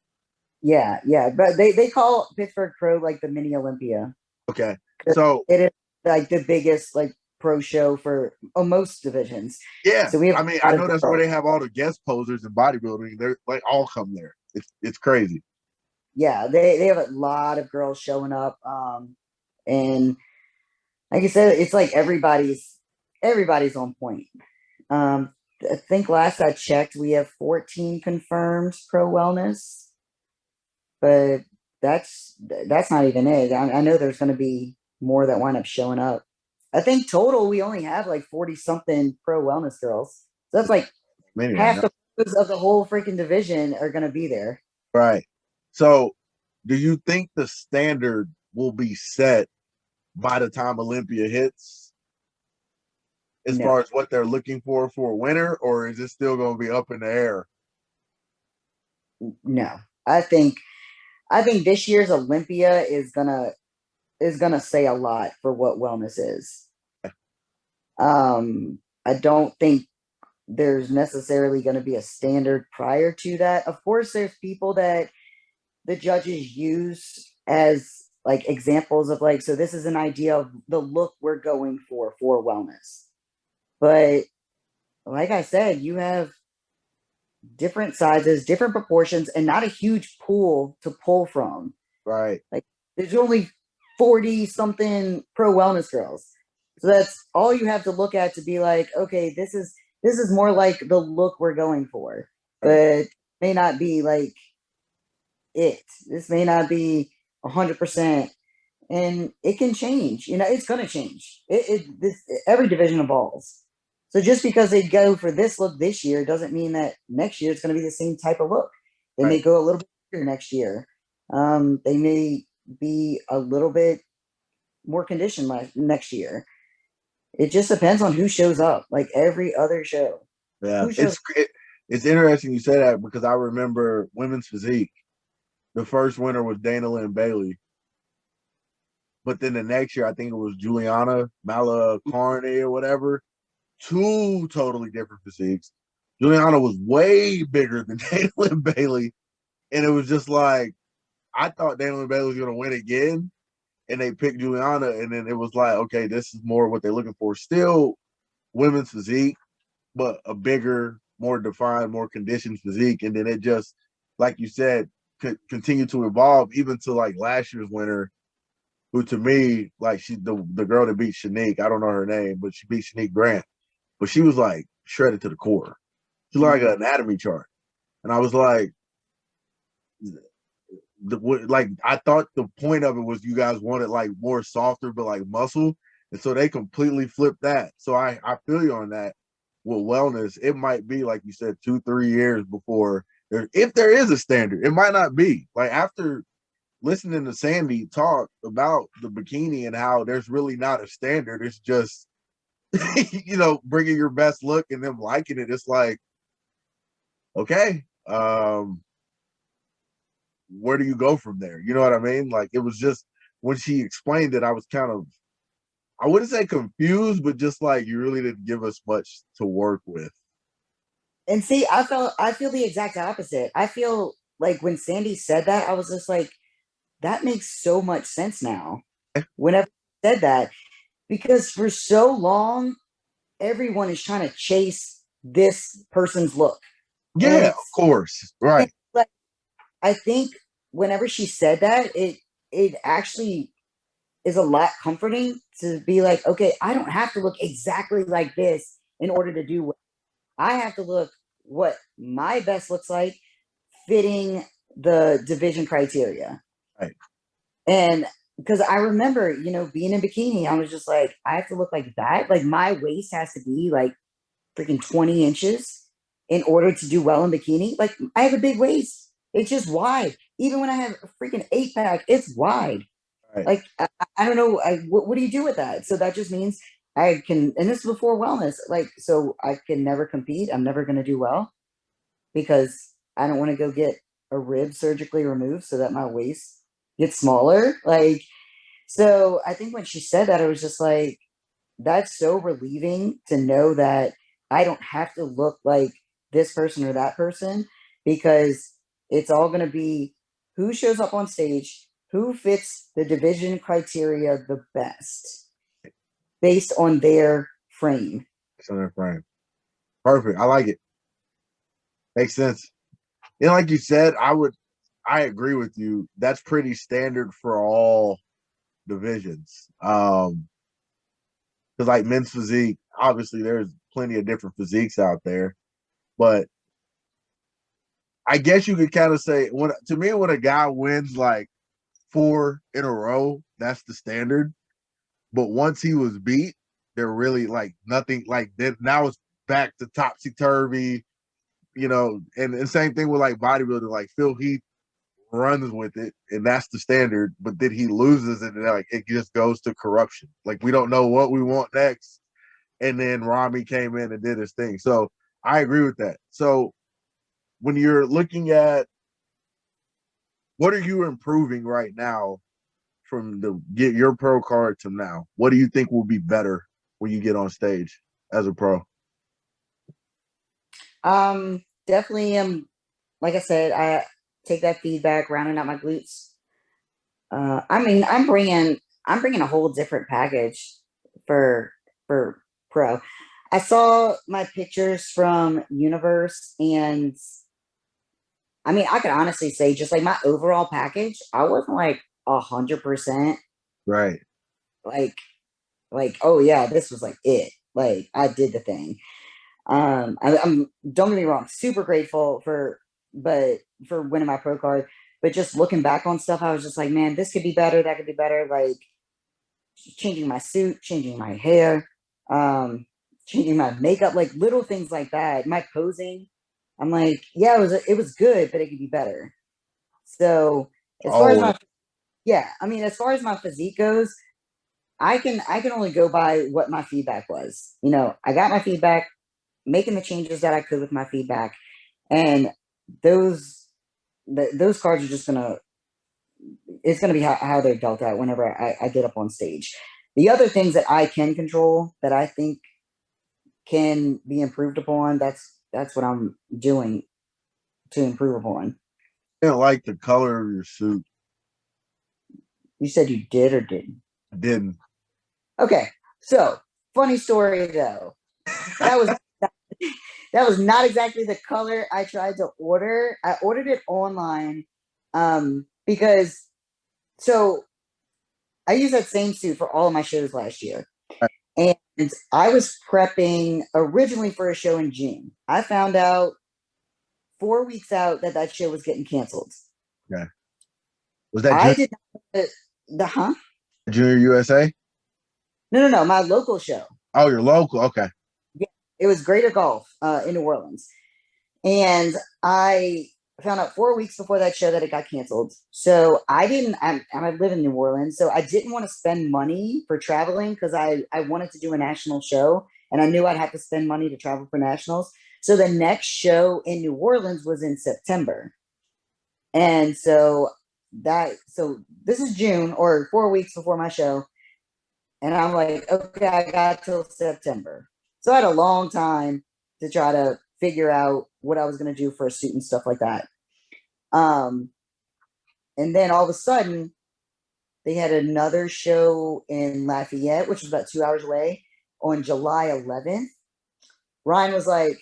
Yeah, yeah. But they call Pittsburgh Pro like the mini Olympia. Okay. So it is like the biggest like pro show for most divisions. yeah, So we have I mean, a I lot know of that's where girls. they have all the guest posers and bodybuilding. They're like all come there. It's crazy. Yeah, they have a lot of girls showing up. And like I said, it's like everybody's on point. I think last I checked, we have 14 confirmed pro wellness, but that's not even it. I know there's going to be more that wind up showing up. I think total we only have like 40 something pro wellness girls. So that's like Many right half now. the pros of the whole freaking division are going to be there. Right. So do you think the standard will be set by the time Olympia hits as No, far as what they're looking for a winner, or is it still going to be up in the air? no. I think this year's Olympia is gonna say a lot for what wellness is. I don't think there's necessarily going to be a standard prior to that. Of course, there's people that the judges use as like examples of like, so this is an idea of the look we're going for wellness. But like I said, you have different sizes, different proportions, and not a huge pool to pull from. Right. Like there's only 40 something pro wellness girls. So that's all you have to look at to be like, okay, this is more like the look we're going for. But may not be like it. This may not be 100%, and it can change. It's going to change. Every division evolves. So just because they go for this look this year doesn't mean that next year it's going to be the same type of look. They may go a little bit bigger next year. They may be a little bit more conditioned next year. It just depends on who shows up, like every other show. Yeah, it's interesting you say that because I remember women's physique. The first winner was Dana Lynn Bailey, but then the next year I think it was Juliana Malacarne or whatever. 2 totally different physiques. Juliana was way bigger than Dana Lynn Bailey, and it was just like I thought Dana Lynn Bailey was going to win again, and they picked Juliana, and then it was like, okay, this is more what they're looking for. Still women's physique, but a bigger, more defined, more conditioned physique. And then it just, like you said, could continue to evolve even to like last year's winner, who to me, like she the girl that beat Shanique, I don't know her name, but she beat Shanique Grant. But she was like shredded to the core. She's like an anatomy chart. And I was like, I thought the point of it was you guys wanted like more softer but like muscle, and so they completely flipped that. So I feel you on that. With wellness, it might be like you said 2-3 years before if there is a standard, it might not be. Like after listening to Sandy talk about the bikini and how there's really not a standard, it's just bringing your best look and them liking it. It's like, okay, where do you go from there? You know what I mean? Like it was just when she explained it, I was kind of, I wouldn't say confused, but just like you really didn't give us much to work with. And see, I feel the exact opposite. I feel like when Sandy said that, I was just like, that makes so much sense now. Whenever I said that, because for so long, everyone is trying to chase this person's look. And Yeah, of course. Right. like I think whenever she said that, it actually is a lot comforting to be like, okay, I don't have to look exactly like this in order to do what I have to look what my best looks like, fitting the division criteria. Right. And because I remember, being in bikini, I was just like, I have to look like that. Like my waist has to be like freaking 20 inches in order to do well in bikini. Like I have a big waist. It's just wide. Even when I have a freaking 8-pack, it's wide. Right. Like, I don't know. What do you do with that? So that just means I can, and this is before wellness. Like, so I can never compete. I'm never going to do well because I don't want to go get a rib surgically removed so that my waist gets smaller. Like, so I think when she said that, I was just like, that's so relieving to know that I don't have to look like this person or that person because it's all going to be who shows up on stage, who fits the division criteria the best based on their frame. Based on their frame. Perfect. I like it. Makes sense. And like you said, I agree with you. That's pretty standard for all divisions. Because like men's physique, obviously there's plenty of different physiques out there, but I guess you could kind of say when a guy wins like 4 in a row, that's the standard. But once he was beat, they're really like nothing like that. Now it's back to topsy turvy, and same thing with like bodybuilding. Like Phil Heath runs with it, and that's the standard. But then he loses it, and like it just goes to corruption. Like we don't know what we want next. And then Rami came in and did his thing. So I agree with that. So when you're looking at what are you improving right now from the get your pro card to now, what do you think will be better when you get on stage as a pro? Definitely. Like I said, I take that feedback, rounding out my glutes. I mean, I'm bringing a whole different package for pro. I saw my pictures from Universe, and I mean, I could honestly say just like my overall package, I wasn't like 100%. Right. Like, oh yeah, this was like it. Like I did the thing. I'm don't get me wrong, super grateful for winning my pro card. But just looking back on stuff, I was just like, man, this could be better, that could be better. Like changing my suit, changing my hair, changing my makeup, like little things like that. My posing, I'm like, yeah, it was good, but it could be better. So as far as my as far as my physique goes, I can only go by what my feedback was. I got my feedback, making the changes that I could with my feedback, and those cards are just it's gonna be how they're dealt out whenever I get up on stage. The other things that I can control that I think can be improved upon, that's what I'm doing to improve upon. I didn't like the color of your suit. You said you did or didn't? I didn't. Okay, so funny story though. That was that was not exactly the color I tried to order. I ordered it online because so I used that same suit for all of my shows last year. And I was prepping originally for a show in June. I found out 4 weeks out that show was getting canceled. Okay. Was that I did not, Junior USA? No, my local show. Oh, your local. Okay. Yeah, it was Greater Golf in New Orleans. And I found out 4 weeks before that show that it got canceled. So I live in New Orleans, so I didn't want to spend money for traveling because I wanted to do a national show and I knew I'd have to spend money to travel for nationals. So the next show in New Orleans was in September. And so this is June or 4 weeks before my show. And I'm like, okay, I got till September. So I had a long time to try to figure out what I was going to do for a suit and stuff like that. And then all of a sudden, they had another show in Lafayette, which was about 2 hours away, on July 11th. Ryan was like,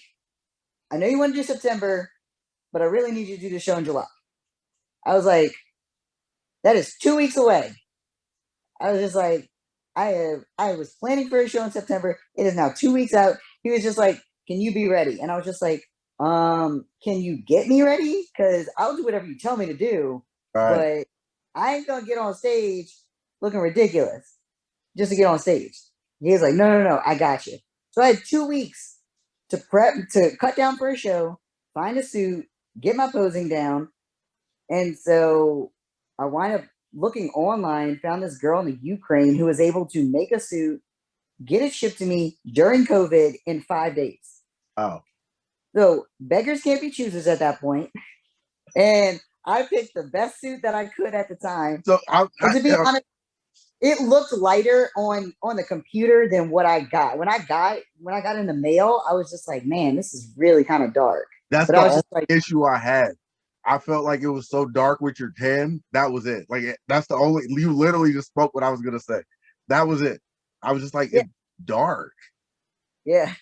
I know you want to do September, but I really need you to do the show in July. I was like, that is 2 weeks away. I was just like, I was planning for a show in September. It is now 2 weeks out. He was just like, can you be ready? And I was just like, can you get me ready? Because I'll do whatever you tell me to do. Right. But I ain't gonna get on stage looking ridiculous just to get on stage. He was like, no, I got you. So I had 2 weeks to prep, to cut down for a show, find a suit, get my posing down. And so I wind up looking online, found this girl in the Ukraine who was able to make a suit, get it shipped to me during COVID in 5 days. Oh. So beggars can't be choosers at that point. And I picked the best suit that I could at the time. So to be honest, it looked lighter on the computer than what I got. When I got in the mail, I was just like, man, this is really kind of dark. That's the only issue I had. I felt like it was so dark with your tan. That was it. Like, that's the only, you literally just spoke what I was going to say. That was it. I was just like, it's dark. Yeah.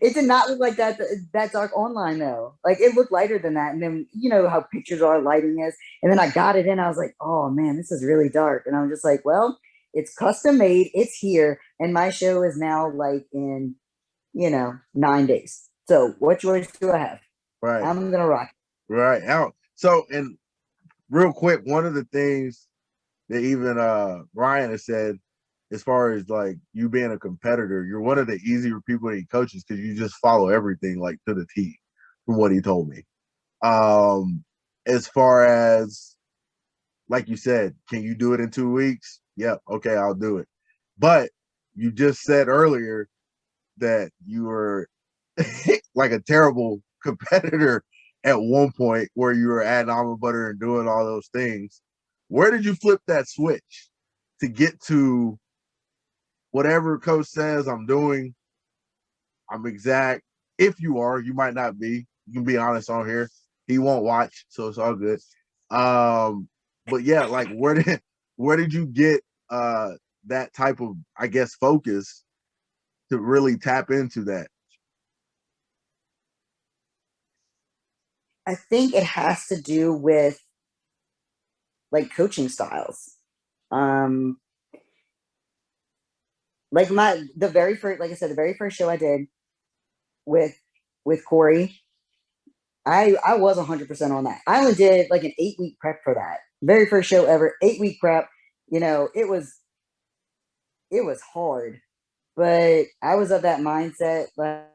It did not look like that dark online though. Like, it looked lighter than that. And then, you know how pictures are, lighting is. And then I got it in. I was like, oh man, this is really dark. And I was just like, well, it's custom made. It's here. And my show is now like in, 9 days. So what choice do I have? Right. I'm going to rock. Right. Out. So, and real quick, one of the things that even Ryan has said, as far as like you being a competitor, you're one of the easier people that he coaches because you just follow everything like to the T, from what he told me. As far as, like you said, can you do it in 2 weeks? Yep. Okay, I'll do it. But you just said earlier that you were like a terrible competitor at one point where you were adding almond butter and doing all those things. Where did you flip that switch to get to whatever coach says I'm doing? I'm exact. If you are, you might not be. You can be honest on here. He won't watch, so it's all good. But yeah, like where did you get that type of, I guess, focus to really tap into that? I think it has to do with like coaching styles. Like the very first show I did with Corey, I was 100% on that. I only did like an 8-week prep for that. Very first show ever, 8-week prep. It was hard, but I was of that mindset. Like,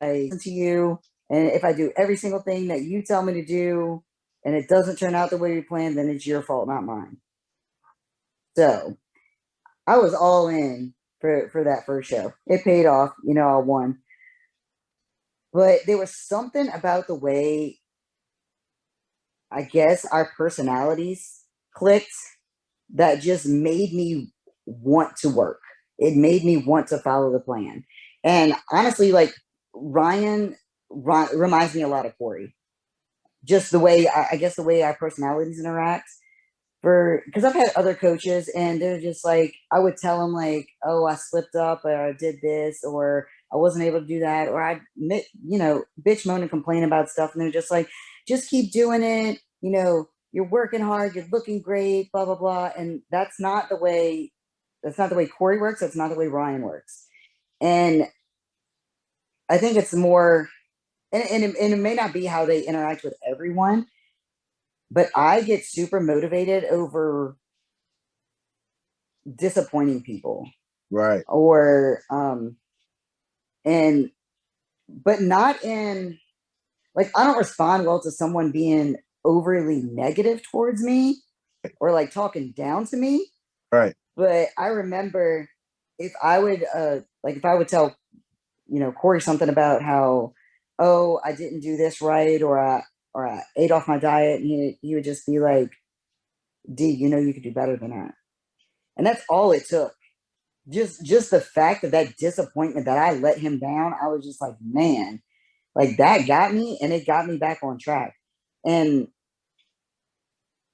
I listen to you, and if I do every single thing that you tell me to do, and it doesn't turn out the way you planned, then it's your fault, not mine. So I was all in for that first show. It paid off. I won. But there was something about the way, I guess, our personalities clicked that just made me want to work. It made me want to follow the plan. And honestly, like Ryan reminds me a lot of Corey. Just the way, I guess, the way our personalities interact. Because I've had other coaches and they're just like, I would tell them like, oh, I slipped up or I did this or I wasn't able to do that, or I, bitch, moan and complain about stuff. And they're just like, just keep doing it. You're working hard, you're looking great, blah, blah, blah. And that's not the way Corey works. That's not the way Ryan works. And I think it's more, and it may not be how they interact with everyone, but I get super motivated over disappointing people. Right. Or, but not in like, I don't respond well to someone being overly negative towards me or like talking down to me. Right. But I remember if I would if I would tell, Corey something about how, oh, I didn't do this right, or I ate off my diet, and he would just be like, D, you could do better than that. And that's all it took. Just the fact of that disappointment that I let him down, I was just like, man, like that got me, and it got me back on track. And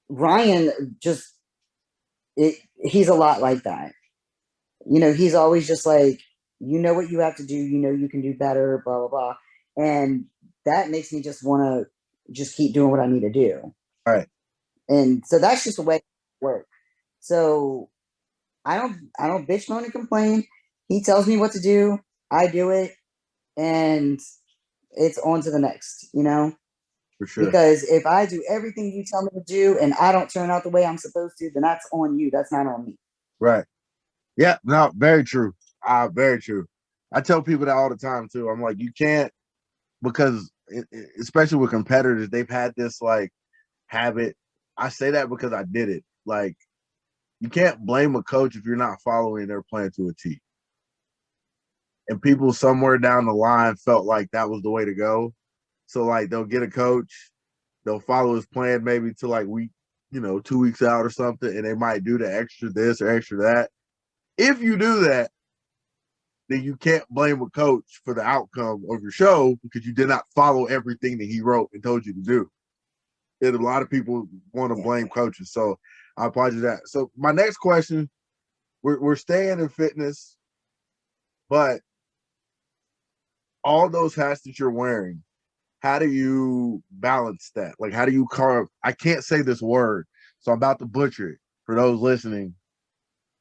Ryan he's a lot like that. He's always just like, what you have to do, you can do better, blah, blah, blah. And that makes me just want to just keep doing what I need to do. Right. And so that's just the way it works. So I don't bitch, moan, and complain. He tells me what to do. I do it. And it's on to the next, For sure. Because if I do everything you tell me to do and I don't turn out the way I'm supposed to, then that's on you. That's not on me. Right. Yeah. No, very true. Very true. I tell people that all the time too. I'm like, you can't, because especially with competitors, they've had this like habit. I say that because I did it. Like, you can't blame a coach if you're not following their plan to a T. And people somewhere down the line felt like that was the way to go. So like they'll get a coach, they'll follow his plan maybe to like week, 2 weeks out or something, and they might do the extra this or extra that. If you do that, then you can't blame a coach for the outcome of your show because you did not follow everything that he wrote and told you to do. And a lot of people want to blame coaches. So I apologize for that. So my next question, we're staying in fitness, but all those hats that you're wearing, how do you balance that? Like, how do you carve? I can't say this word, so I'm about to butcher it. For those listening,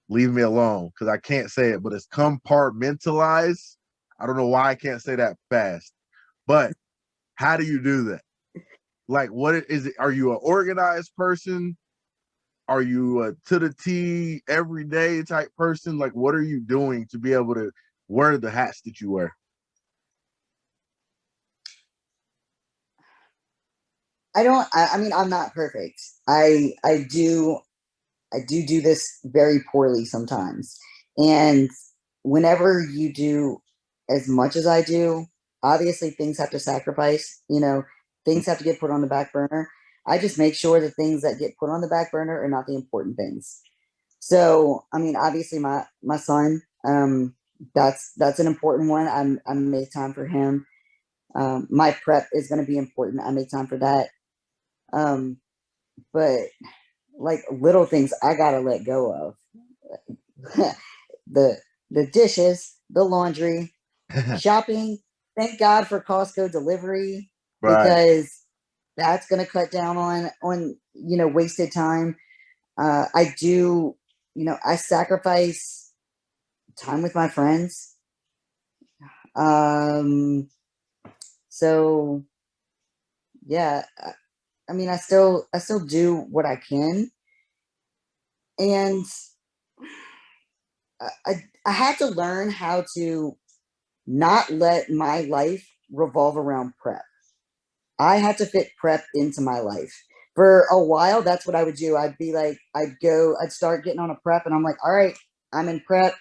leave me alone because I can't say it, but it's compartmentalize. I don't know why I can't say that fast, but how do you do that? Like, what is it? Are you an organized person? Are you a to the T everyday type person? Like, what are you doing to be able to wear the hats that you wear? I mean, I'm not perfect. I do this very poorly sometimes. And whenever you do as much as I do, obviously things have to sacrifice, things have to get put on the back burner. I just make sure the things that get put on the back burner are not the important things. So, I mean, obviously my son, that's an important one. I make time for him. My prep is going to be important. I make time for that. But like little things I gotta let go of. the dishes, the laundry, shopping. Thank God for Costco delivery because that's gonna cut down on wasted time. I do, I sacrifice time with my friends. So yeah, I mean, I still do what I can, and I had to learn how to not let my life revolve around prep. I had to fit prep into my life. For a while, that's what I would do. I'd be like, I'd start getting on a prep, and I'm like, all right, I'm in prep.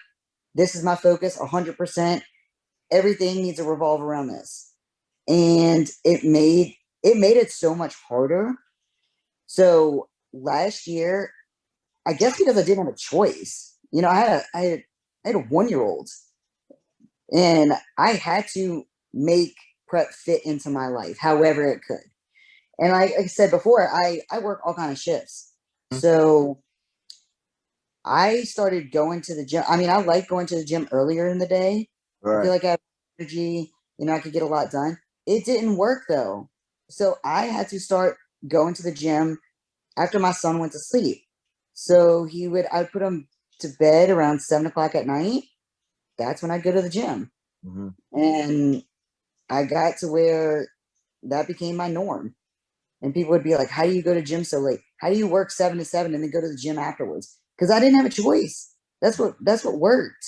This is my focus 100%. Everything needs to revolve around this. And it made it so much harder. So last year, I guess because I didn't have a choice, I had a 1-year-old, and I had to make prep fit into my life however it could. And like I said before, I work all kind of shifts. So I started going to the gym. I mean, I like going to the gym earlier in the day. I feel like I have energy, I could get a lot done. It didn't work though. So I had to start going to the gym after my son went to sleep. So I'd put him to bed around 7 o'clock at night. That's when I'd go to the gym. Mm-hmm. And I got to where that became my norm. And people would be like, how do you go to gym so late? How do you work 7 to 7 and then go to the gym afterwards? Because I didn't have a choice. That's what worked.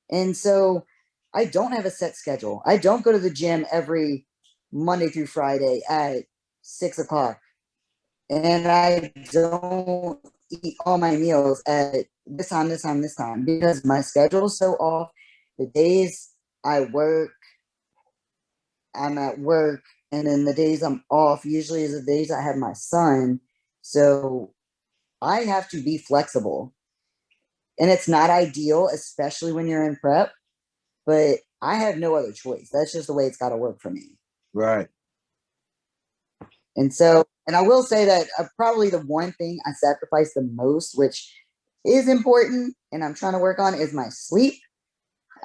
And so I don't have a set schedule. I don't go to the gym every Monday through Friday at 6 o'clock. And I don't eat all my meals at this time, this time, this time, because my schedule is so off. The days I work, I'm at work, and then the days I'm off usually is the days I have my son. So I have to be flexible. And it's not ideal, especially when you're in prep, but I have no other choice. That's just the way it's got to work for me. Right. And so, and I will say that probably the one thing I sacrifice the most, which is important and I'm trying to work on, is my sleep.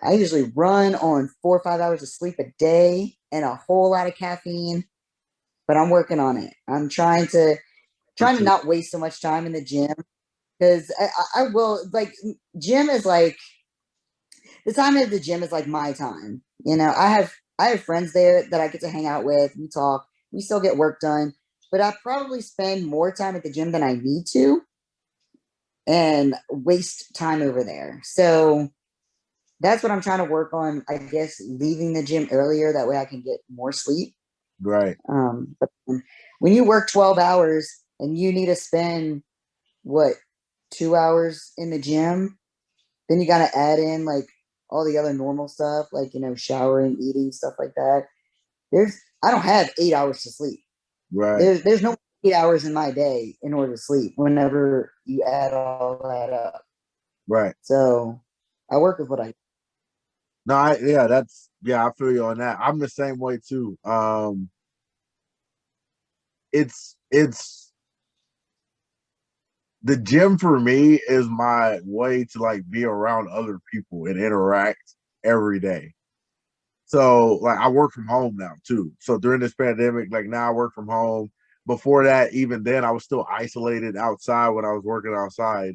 I usually run on 4 or 5 hours of sleep a day and a whole lot of caffeine, but I'm working on it. I'm trying to not waste so much time in the gym, because I will, like, gym is like, the time at the gym is like my time. You know, I have friends there that I get to hang out with. We talk, we still get work done, but I probably spend more time at the gym than I need to and waste time over there. So that's what I'm trying to work on, I guess, leaving the gym earlier. That way I can get more sleep. Right. But when you work 12 hours and you need to spend, what, 2 hours in the gym, then you got to add in like all the other normal stuff, like, you know, showering, eating, stuff like that. I don't have 8 hours to sleep. Right. There's no 8 hours in my day in order to sleep whenever you add all that up. Right. So I work with what I. No, I feel you on that. I'm the same way too. It's the gym for me is my way to like be around other people and interact every day. So like I work from home now too. So during this pandemic, like now I work from home. Before that, even then I was still isolated outside when I was working outside.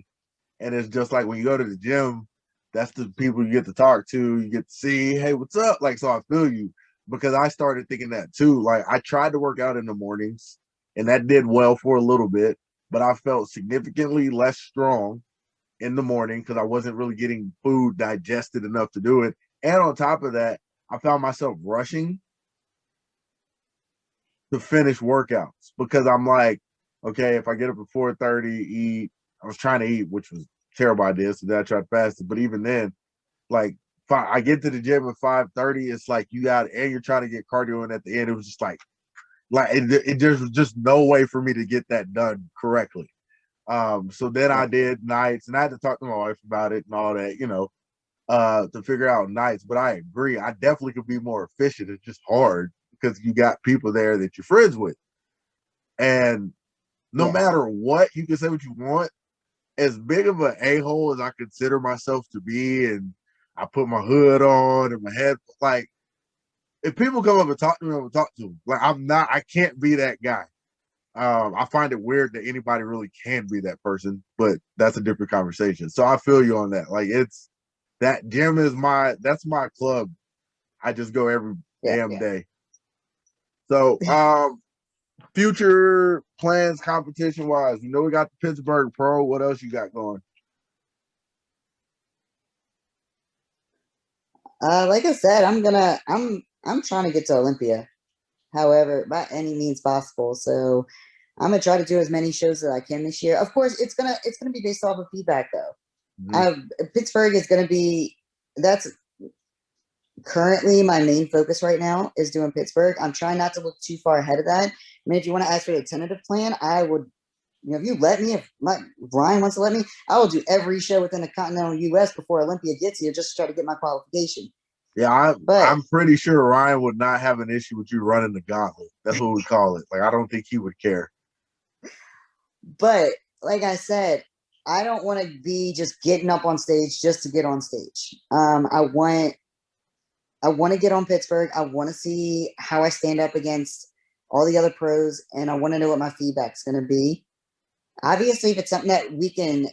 And it's just like when you go to the gym, that's the people you get to talk to, you get to see, hey, what's up? Like, so I feel you, because I started thinking that too. Like I tried to work out in the mornings and that did well for a little bit, but I felt significantly less strong in the morning because I wasn't really getting food digested enough to do it. And on top of that, I found myself rushing to finish workouts because I'm like, okay, if I get up at 4:30, eat. I was trying to eat, which was a terrible idea, so then I tried fasting. But even then, like, I get to the gym at 5:30, it's like and you're trying to get cardio in at the end. It was just like there was just no way for me to get that done correctly. So then I did nights, and I had to talk to my wife about it and all that, to figure out nights. But I agree, I definitely could be more efficient. It's just hard because you got people there that you're friends with, and no matter what, you can say what you want. As big of an a-hole as I consider myself to be, and I put my hood on and my head, like, if people come up and talk to me, I'm gonna talk to them. Like, I can't be that guy. I find it weird that anybody really can be that person, but that's a different conversation. So I feel you on that. Like, that gym is that's my club. I just go every damn day. So, future plans, competition wise, we got the Pittsburgh Pro. What else you got going? Like I said, I'm trying to get to Olympia, however, by any means possible. So I'm gonna try to do as many shows as I can this year. Of course, it's gonna be based off of feedback though. Mm-hmm. Pittsburgh is gonna be, that's currently my main focus right now, is doing Pittsburgh. I'm trying not to look too far ahead of that. I mean, if you want to ask for the tentative plan, I would, if you let me, if Ryan wants to let me, I will do every show within the continental U.S. before Olympia gets here, just to try to get my qualification. Yeah, I'm pretty sure Ryan would not have an issue with you running the gauntlet. That's what we call it. Like, I don't think he would care. But like I said, I don't want to be just getting up on stage just to get on stage. I want to get on Pittsburgh. I want to see how I stand up against all the other pros, and I want to know what my feedback's going to be. Obviously, if it's something that we can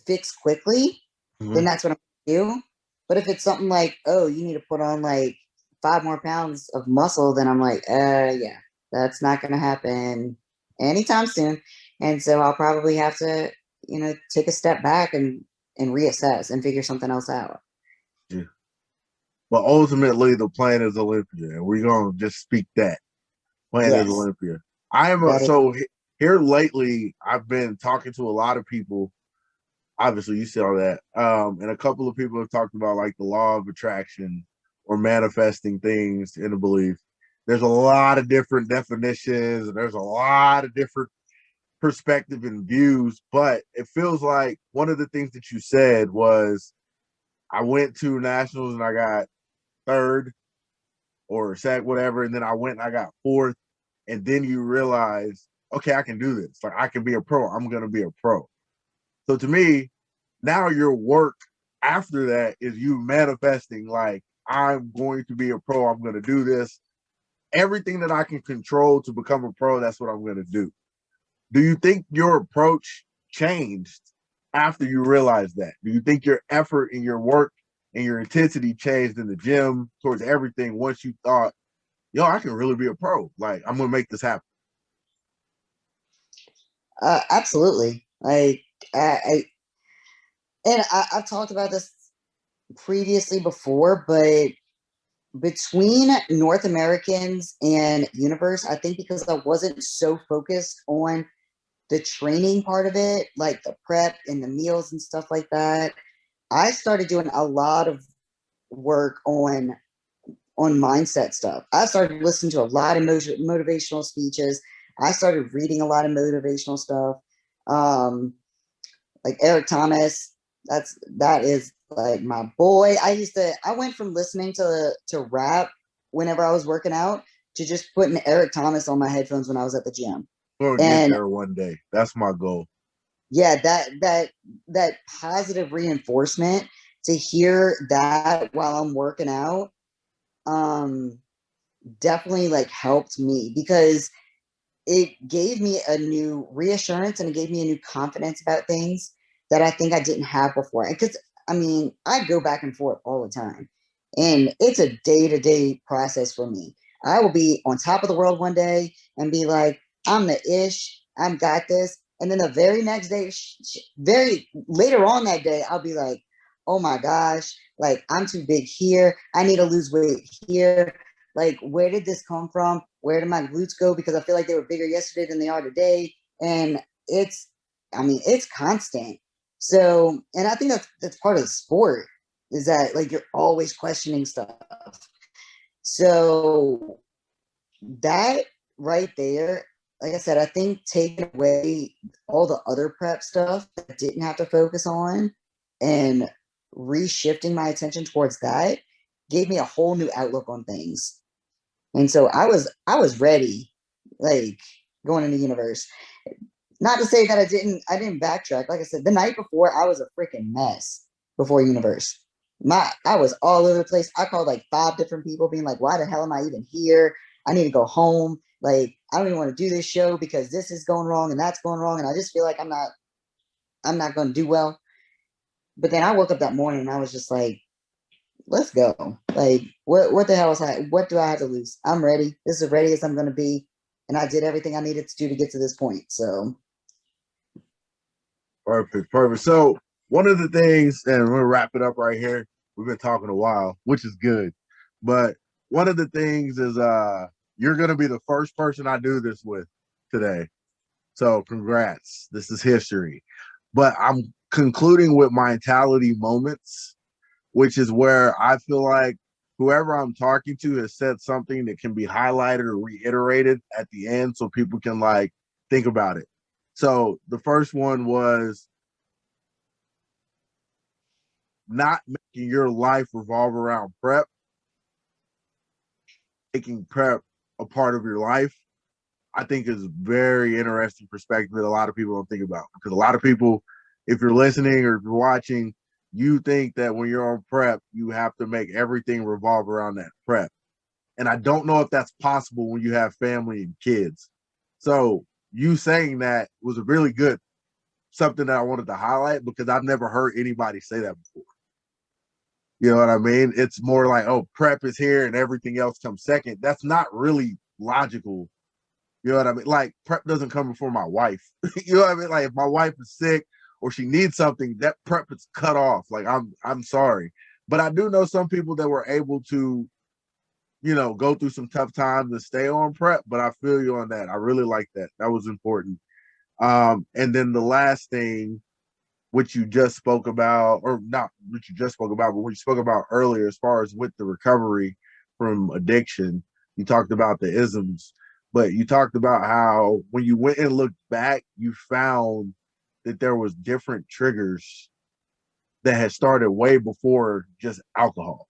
fix quickly, then that's what I'm going to do. But if it's something like, oh, you need to put on like 5 more pounds of muscle, then I'm like, yeah, that's not going to happen anytime soon. And so I'll probably have to, take a step back and reassess and figure something else out. Yeah. But ultimately, the plan is Olympia, and we're going to just speak that. playing as Yes. Olympia. I am here lately. I've been talking to a lot of people. Obviously, you saw that, and a couple of people have talked about like the law of attraction or manifesting things in a belief. There's a lot of different definitions. And there's a lot of different perspective and views, but it feels like one of the things that you said was I went to nationals and I got third or second, whatever, and then I went and I got fourth, and then you realize, okay, I can do this. Like I can be a pro. I'm gonna be a pro. So to me, now your work after that is you manifesting like I'm going to be a pro. I'm gonna do this. Everything that I can control to become a pro, that's what I'm gonna do. Do you think your approach changed after you realized that? Do you think your effort and your work and your intensity changed in the gym towards everything once you thought, yo, I can really be a pro? Like, I'm going to make this happen. Absolutely. I've talked about this previously before, but between North Americans and Universe, I think because I wasn't so focused on the training part of it, like the prep and the meals and stuff like that, I started doing a lot of work on mindset stuff. I started listening to a lot of motivational speeches. I started reading a lot of motivational stuff. Like Eric Thomas, that is like my boy. I went from listening to rap whenever I was working out to just putting Eric Thomas on my headphones when I was at the gym. We'll get there one day. That's my goal. Yeah, that positive reinforcement to hear that while I'm working out, definitely like helped me because it gave me a new reassurance and it gave me a new confidence about things that I think I didn't have before. Because I mean, I go back and forth all the time, and it's a day-to-day process for me. I will be on top of the world one day and be like, I'm the ish, I've got this. And then the very next day, very later on that day, I'll be like, oh my gosh, like I'm too big here. I need to lose weight here. Like, where did this come from? Where did my glutes go? Because I feel like they were bigger yesterday than they are today. And it's constant. So, and I think that's part of the sport is that like you're always questioning stuff. So that right there, like I said, I think taking away all the other prep stuff that I didn't have to focus on and reshifting my attention towards that gave me a whole new outlook on things. And so I was ready, like going into Universe. Not to say that I didn't backtrack. Like I said, the night before I was a freaking mess before Universe. I was all over the place. I called like 5 different people being like, why the hell am I even here? I need to go home. Like, I don't even want to do this show because this is going wrong and that's going wrong. And I just feel like I'm not going to do well. But then I woke up that morning and I was just like, let's go. Like, what the hell what do I have to lose? I'm ready. This is as ready as I'm going to be. And I did everything I needed to do to get to this point. So. Perfect. So one of the things, and we'll wrap it up right here. We've been talking a while, which is good. But one of the things is you're going to be the first person I do this with today. So congrats. This is history. But I'm concluding with mentality moments, which is where I feel like whoever I'm talking to has said something that can be highlighted or reiterated at the end so people can like think about it. So the first one was not making your life revolve around prep, making prep a part of your life. I think is very interesting perspective that a lot of people don't think about, because a lot of people, if you're listening or if you're watching, you think that when you're on prep, you have to make everything revolve around that prep. And I don't know if that's possible when you have family and kids. So you saying that was a really good something that I wanted to highlight because I've never heard anybody say that before. You know what I mean? It's more like, oh, prep is here and everything else comes second. That's not really logical. You know what I mean? Like, prep doesn't come before my wife. You know what I mean? Like, if my wife is sick or she needs something, that prep is cut off. Like, I'm sorry. But I do know some people that were able to go through some tough times and stay on prep. But I feel you on that. I really like that. That was important. And then the last thing, which you just spoke about, or not what you just spoke about, but what you spoke about earlier, as far as with the recovery from addiction, you talked about the isms, but you talked about how when you went and looked back, you found that there was different triggers that had started way before just alcohol.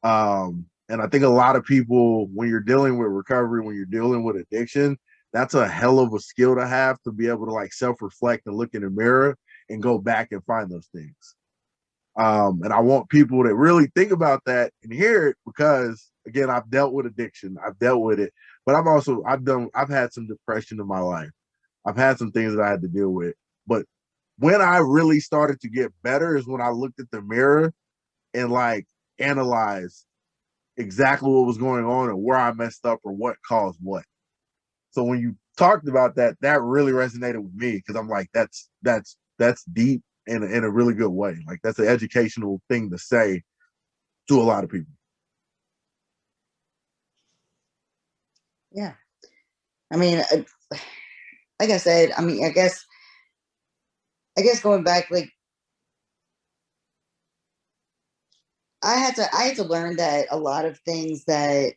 And I think a lot of people, when you're dealing with recovery, when you're dealing with addiction, that's a hell of a skill to have, to be able to like self-reflect and look in the mirror and go back and find those things. And I want people to really think about that and hear it, because again, I've dealt with addiction, I've dealt with it, but I've had some depression in my life. I've had some things that I had to deal with. But when I really started to get better is when I looked at the mirror and like analyzed exactly what was going on and where I messed up or what caused what. So when you talked about that, that really resonated with me, because I'm like, that's deep in a really good way. Like that's an educational thing to say to a lot of people. Yeah. I mean, like I said, I mean, I guess going back, like I had to learn that a lot of things that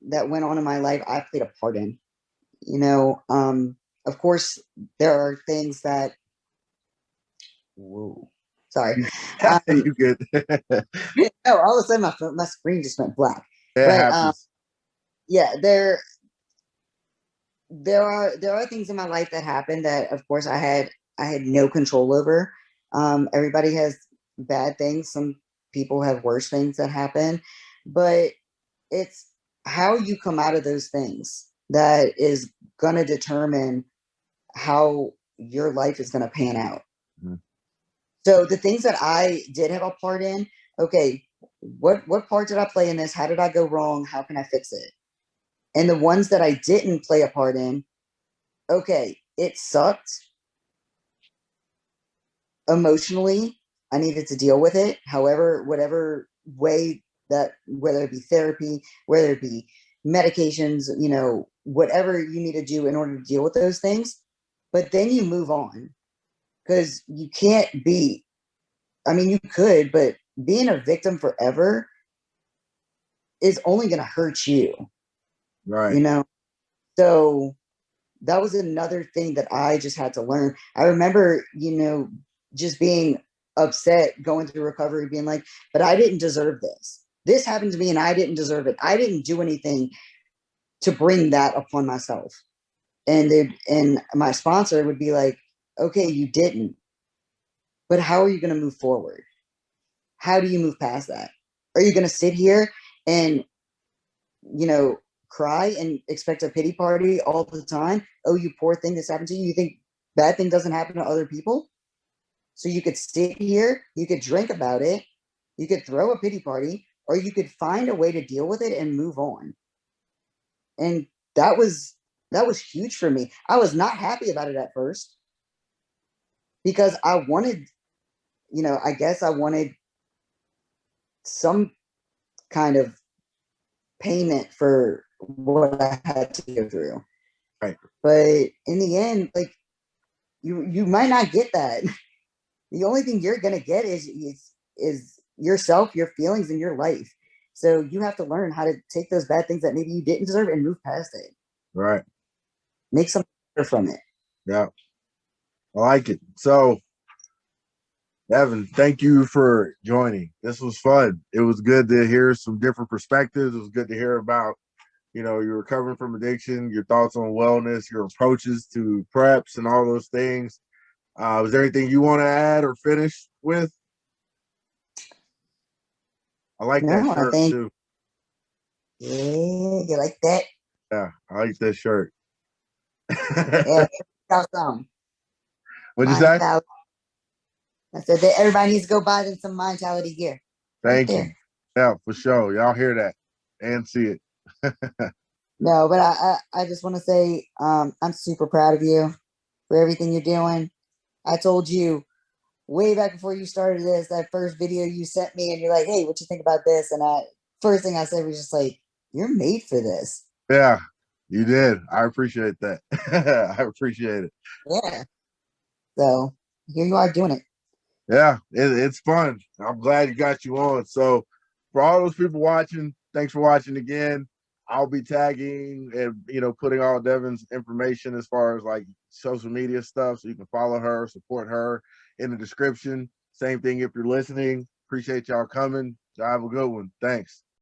went on in my life, I played a part in. Of course, there are things that. Whoa, sorry. You good? No, all of a sudden my screen just went black. It But happens. yeah, there are things in my life that happened that, of course, I had no control over. Everybody has bad things. Some people have worse things that happen, but it's how you come out of those things that is going to determine how your life is going to pan out. Mm-hmm. So the things that I did have a part in, okay, what part did I play in this? How did I go wrong? How can I fix it? And the ones that I didn't play a part in, okay, it sucked. Emotionally, I needed to deal with it. However, whatever way that, whether it be therapy, whether it be medications, whatever you need to do in order to deal with those things. But then you move on, because you can't be, I mean, you could, but being a victim forever is only going to hurt you. Right. So that was another thing that I just had to learn. I remember, just being upset, going through recovery, being like, but I didn't deserve this. This happened to me and I didn't deserve it. I didn't do anything to bring that upon myself. And my sponsor would be like, okay, you didn't, but how are you going to move forward? How do you move past that? Are you going to sit here and, cry and expect a pity party all the time? Oh, you poor thing, this happened to you. You think bad thing doesn't happen to other people? So you could sit here, you could drink about it, you could throw a pity party, or you could find a way to deal with it and move on. And that was huge for me. I was not happy about it at first, because I wanted, I guess I wanted some kind of payment for what I had to go through. Right. But in the end, like, you might not get that. The only thing you're gonna get is yourself, your feelings, and your life. So you have to learn how to take those bad things that maybe you didn't deserve and move past it. Right. Make something better from it. Yeah. I like it. So, Devyn, thank you for joining. This was fun. It was good to hear some different perspectives. It was good to hear about, you're recovering from addiction, your thoughts on wellness, your approaches to preps and all those things. Was there anything you want to add or finish with? I like that shirt too. Yeah, you like that? Yeah, I like that shirt. Yeah, awesome. What'd you say? I said that everybody needs to go buy them some Mentality gear. Thank you. Yeah, for sure. Y'all hear that and see it. No, but I just want to say I'm super proud of you for everything you're doing. I told you way back before you started this, that first video you sent me, and you're like, hey, what you think about this? And first thing I said was just like, you're made for this. Yeah, you did. I appreciate that. I appreciate it. Yeah. So here you are doing it. Yeah, it's fun. I'm glad you got you on. So for all those people watching, thanks for watching again. I'll be tagging and putting all Devyn's information as far as like social media stuff, so you can follow her, support her in the description. Same thing if you're listening. Appreciate y'all coming. Y'all have a good one. Thanks.